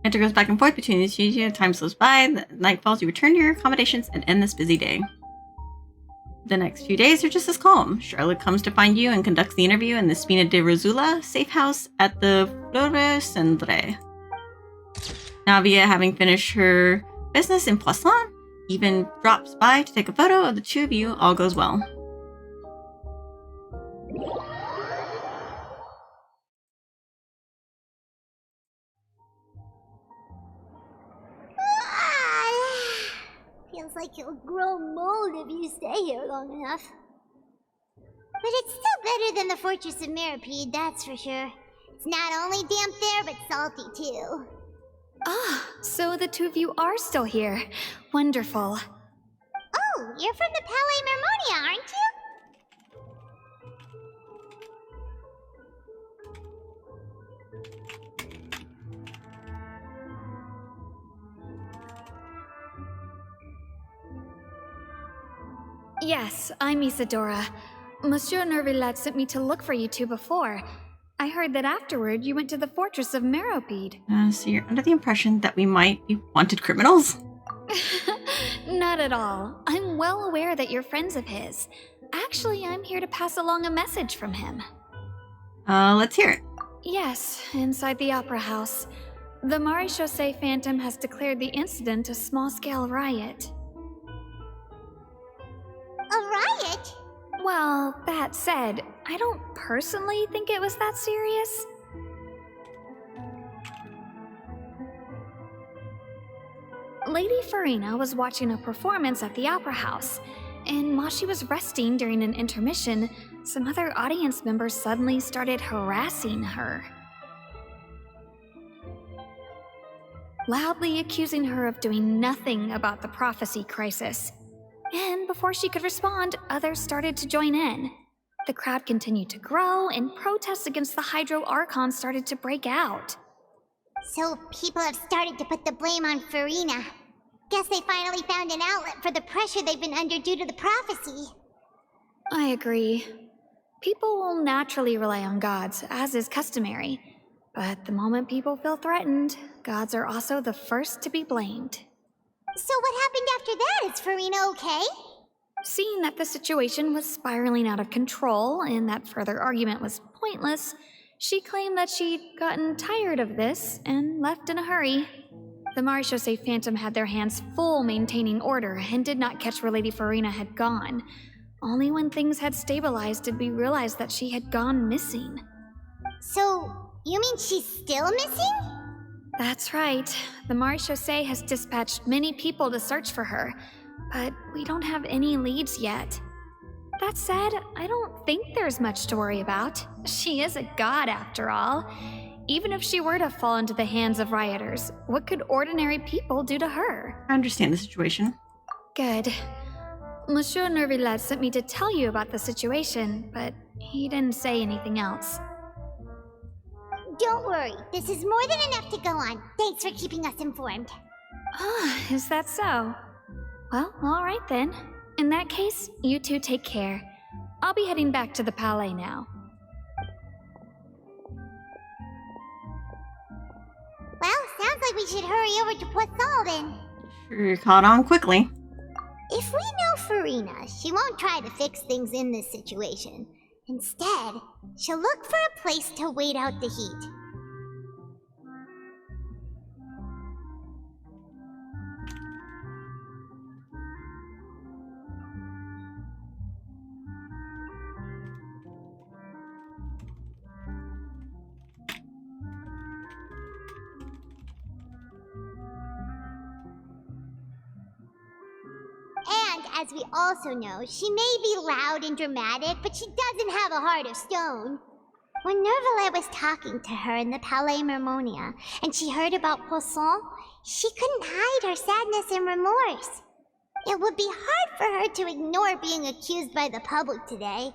Enter goes back and forth between the studio, time slips by, the night falls, you return to your accommodations and end this busy day. The next few days are just as calm. Charlotte comes to find you and conducts the interview in the Spina de Rosula safe house at the Flore Cendre. Navia, having finished her business in Poisson, even drops by to take a photo of the two of you. All goes well. Feels like you'll grow mold if you stay here long enough. But it's still better than the Fortress of Mirapede, that's for sure. It's not only damp there, but salty too. Ah, so the two of you are still here. Wonderful. Oh, you're from the Palais Mermonia, aren't you? Yes, I'm Isadora. Monsieur Nervillat sent me to look for you two before. I heard that afterward you went to the Fortress of Meropide. So you're under the impression that we might be wanted criminals? Not at all. I'm well aware that you're friends of his. Actually, I'm here to pass along a message from him. Let's hear it. Yes, inside the Opera House. The Maréchaussée Phantom has declared the incident a small-scale riot. A riot? Well, that said, I don't personally think it was that serious. Lady Farina was watching a performance at the Opera House, and while she was resting during an intermission, some other audience members suddenly started harassing her, loudly accusing her of doing nothing about the prophecy crisis. And before she could respond, others started to join in. The crowd continued to grow, and protests against the Hydro Archon started to break out. So people have started to put the blame on Farina. Guess they finally found an outlet for the pressure they've been under due to the prophecy. I agree. People will naturally rely on gods, as is customary. But the moment people feel threatened, gods are also the first to be blamed. So what happened after that? Is Farina okay? Seeing that the situation was spiraling out of control and that further argument was pointless, she claimed that she'd gotten tired of this and left in a hurry. The Maréchaussée Phantom had their hands full maintaining order and did not catch where Lady Farina had gone. Only when things had stabilized did we realize that she had gone missing. So, you mean she's still missing? That's right. The Maréchaussée has dispatched many people to search for her, but we don't have any leads yet. That said, I don't think there's much to worry about. She is a god after all. Even if she were to fall into the hands of rioters, what could ordinary people do to her? I understand the situation. Good. Monsieur Nervillat sent me to tell you about the situation, but he didn't say anything else. Don't worry, this is more than enough to go on. Thanks for keeping us informed. Ah, is that so? Well, alright then. In that case, you two take care. I'll be heading back to the Palais now. Well, sounds like we should hurry over to Poisson then. Sure caught on quickly. If we know Farina, she won't try to fix things in this situation. Instead, she'll look for a place to wait out the heat. as we also know, she may be loud and dramatic, but she doesn't have a heart of stone. When Nervalet was talking to her in the Palais Mermonia, and she heard about Poisson, she couldn't hide her sadness and remorse. It would be hard for her to ignore being accused by the public today.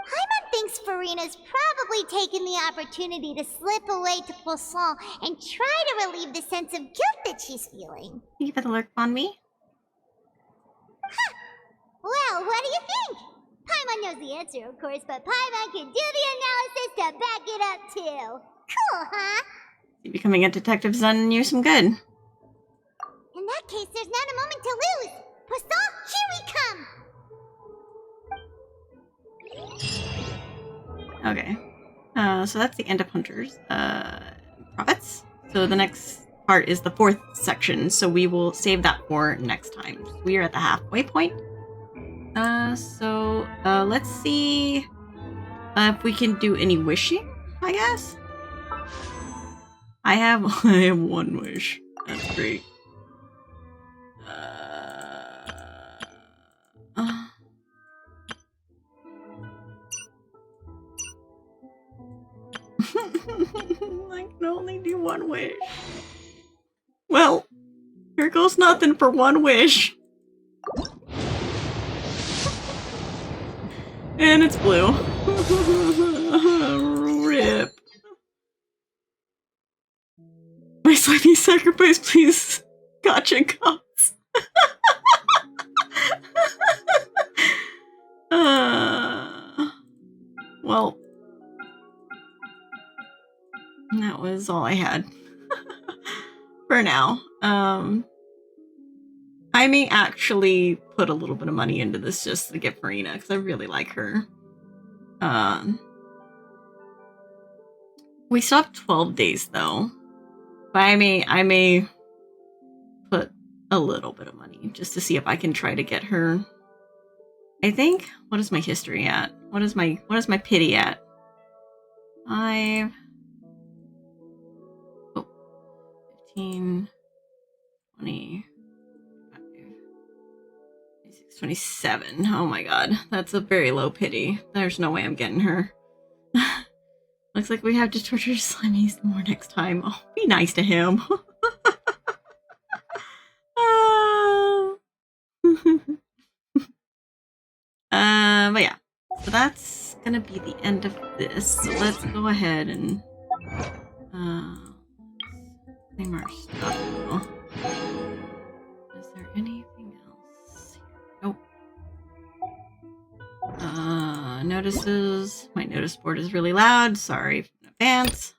Paimon thinks Farina's probably taken the opportunity to slip away to Poisson and try to relieve the sense of guilt that she's feeling. You better lurk on me. Huh. Well, what do you think? Paimon knows the answer, of course, but Paimon can do the analysis to back it up, too. Cool, huh? Becoming a detective's done you some good. In that case, there's not a moment to lose. Poisson, here we come! Okay. So that's the end of Hunters. Profits. So the next part is the 4th section, so we will save that for next time. We are at the halfway point. Let's see if we can do any wishing, I guess. I have one wish. That's great. I can only do one wish. Well, here goes nothing for one wish. And it's blue. Rip. My slimy sacrifice, please. Gotcha, gods. Well, that was all I had for now. I may actually put a little bit of money into this just to get Farina because I really like her. We still have 12 days though, but I may put a little bit of money just to see if I can try to get her. I think. What is my history at? What is my pity at? 5. 15, 20, 26, 27. Oh my god, that's a very low pity. There's no way I'm getting her. Looks like we have to torture Slimy more next time. Oh, be nice to him. But yeah, so that's gonna be the end of this. So let's go ahead and claim our stuff. Is there anything else here? Nope. Notices. My notice board is really loud. Sorry in advance.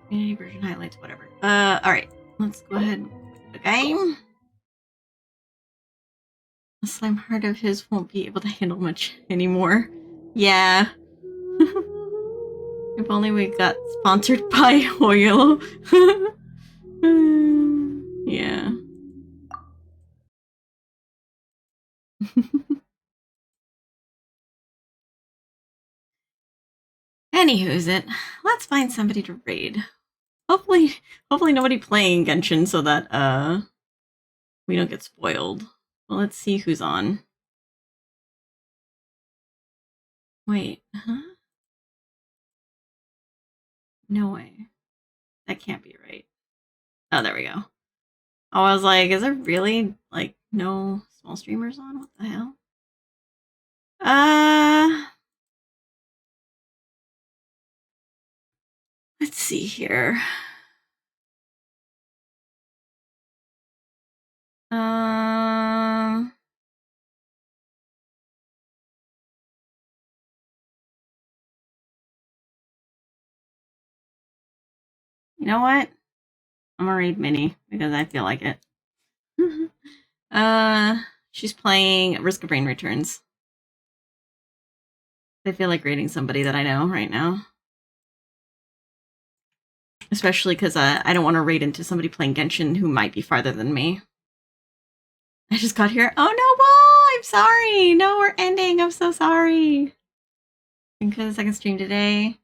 Community version highlights, whatever. Alright. Let's go ahead and quit the game. The slime heart of his won't be able to handle much anymore. Yeah. If only we got sponsored by Hoyolo. Yeah. Anywho's it. Let's find somebody to raid. Hopefully nobody playing Genshin so that we don't get spoiled. Well, let's see who's on. Wait, huh? No way. That can't be right. Oh, there we go. I was like, is there really, like, no small streamers on? What the hell? Let's see here. You know what? I'm gonna raid Minnie because I feel like it. She's playing Risk of Rain Returns. I feel like raiding somebody that I know right now. Especially because I don't want to raid into somebody playing Genshin who might be farther than me. I just got here. Oh no, Wall! I'm sorry! No, we're ending. I'm so sorry. Because I can stream today.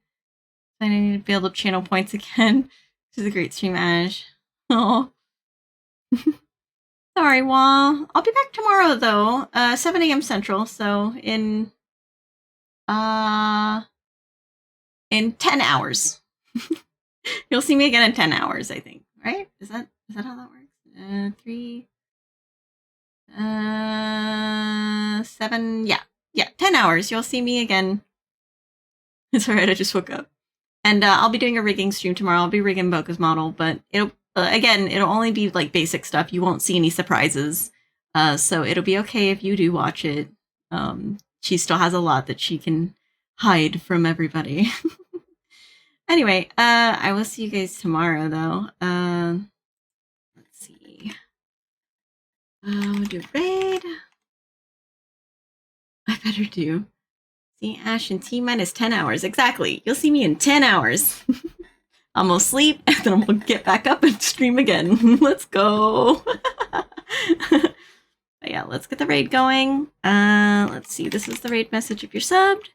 I need to build up channel points again. This is a great stream, Ash. Oh. Sorry, Wah. I'll be back tomorrow though. 7 a.m. Central, so in 10 hours. You'll see me again in 10 hours, I think. Right? Is that how that works? 7, yeah, 10 hours. You'll see me again. It's alright, I just woke up. And I'll be doing a rigging stream tomorrow. I'll be rigging Boka's model, but it'll only be like basic stuff. You won't see any surprises. So it'll be okay if you do watch it. She still has a lot that she can hide from everybody. Anyway, I will see you guys tomorrow though. Let's see. We'll do raid. I better do. See Ash in T-minus 10 hours. Exactly. You'll see me in 10 hours. I'm gonna sleep and then I'm gonna get back up and stream again. Let's go. But yeah, let's get the raid going. Let's see. This is the raid message if you're subbed.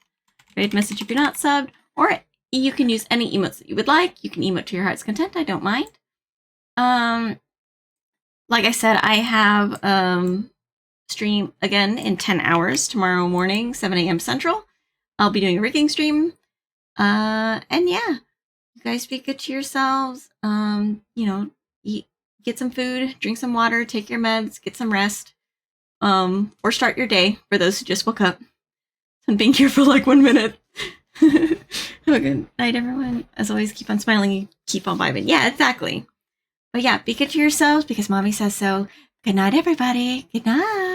Raid message if you're not subbed. Or you can use any emotes that you would like. You can emote to your heart's content. I don't mind. Like I said, I have stream again in 10 hours tomorrow morning, 7 a.m. Central. I'll be doing a rigging stream. And yeah, you guys be good to yourselves. Eat, get some food, drink some water, take your meds, get some rest. Or start your day for those who just woke up. I'm being here for like 1 minute. Have a good night, everyone. As always, keep on smiling, keep on vibing. Yeah, exactly. But yeah, be good to yourselves because mommy says so. Good night, everybody. Good night.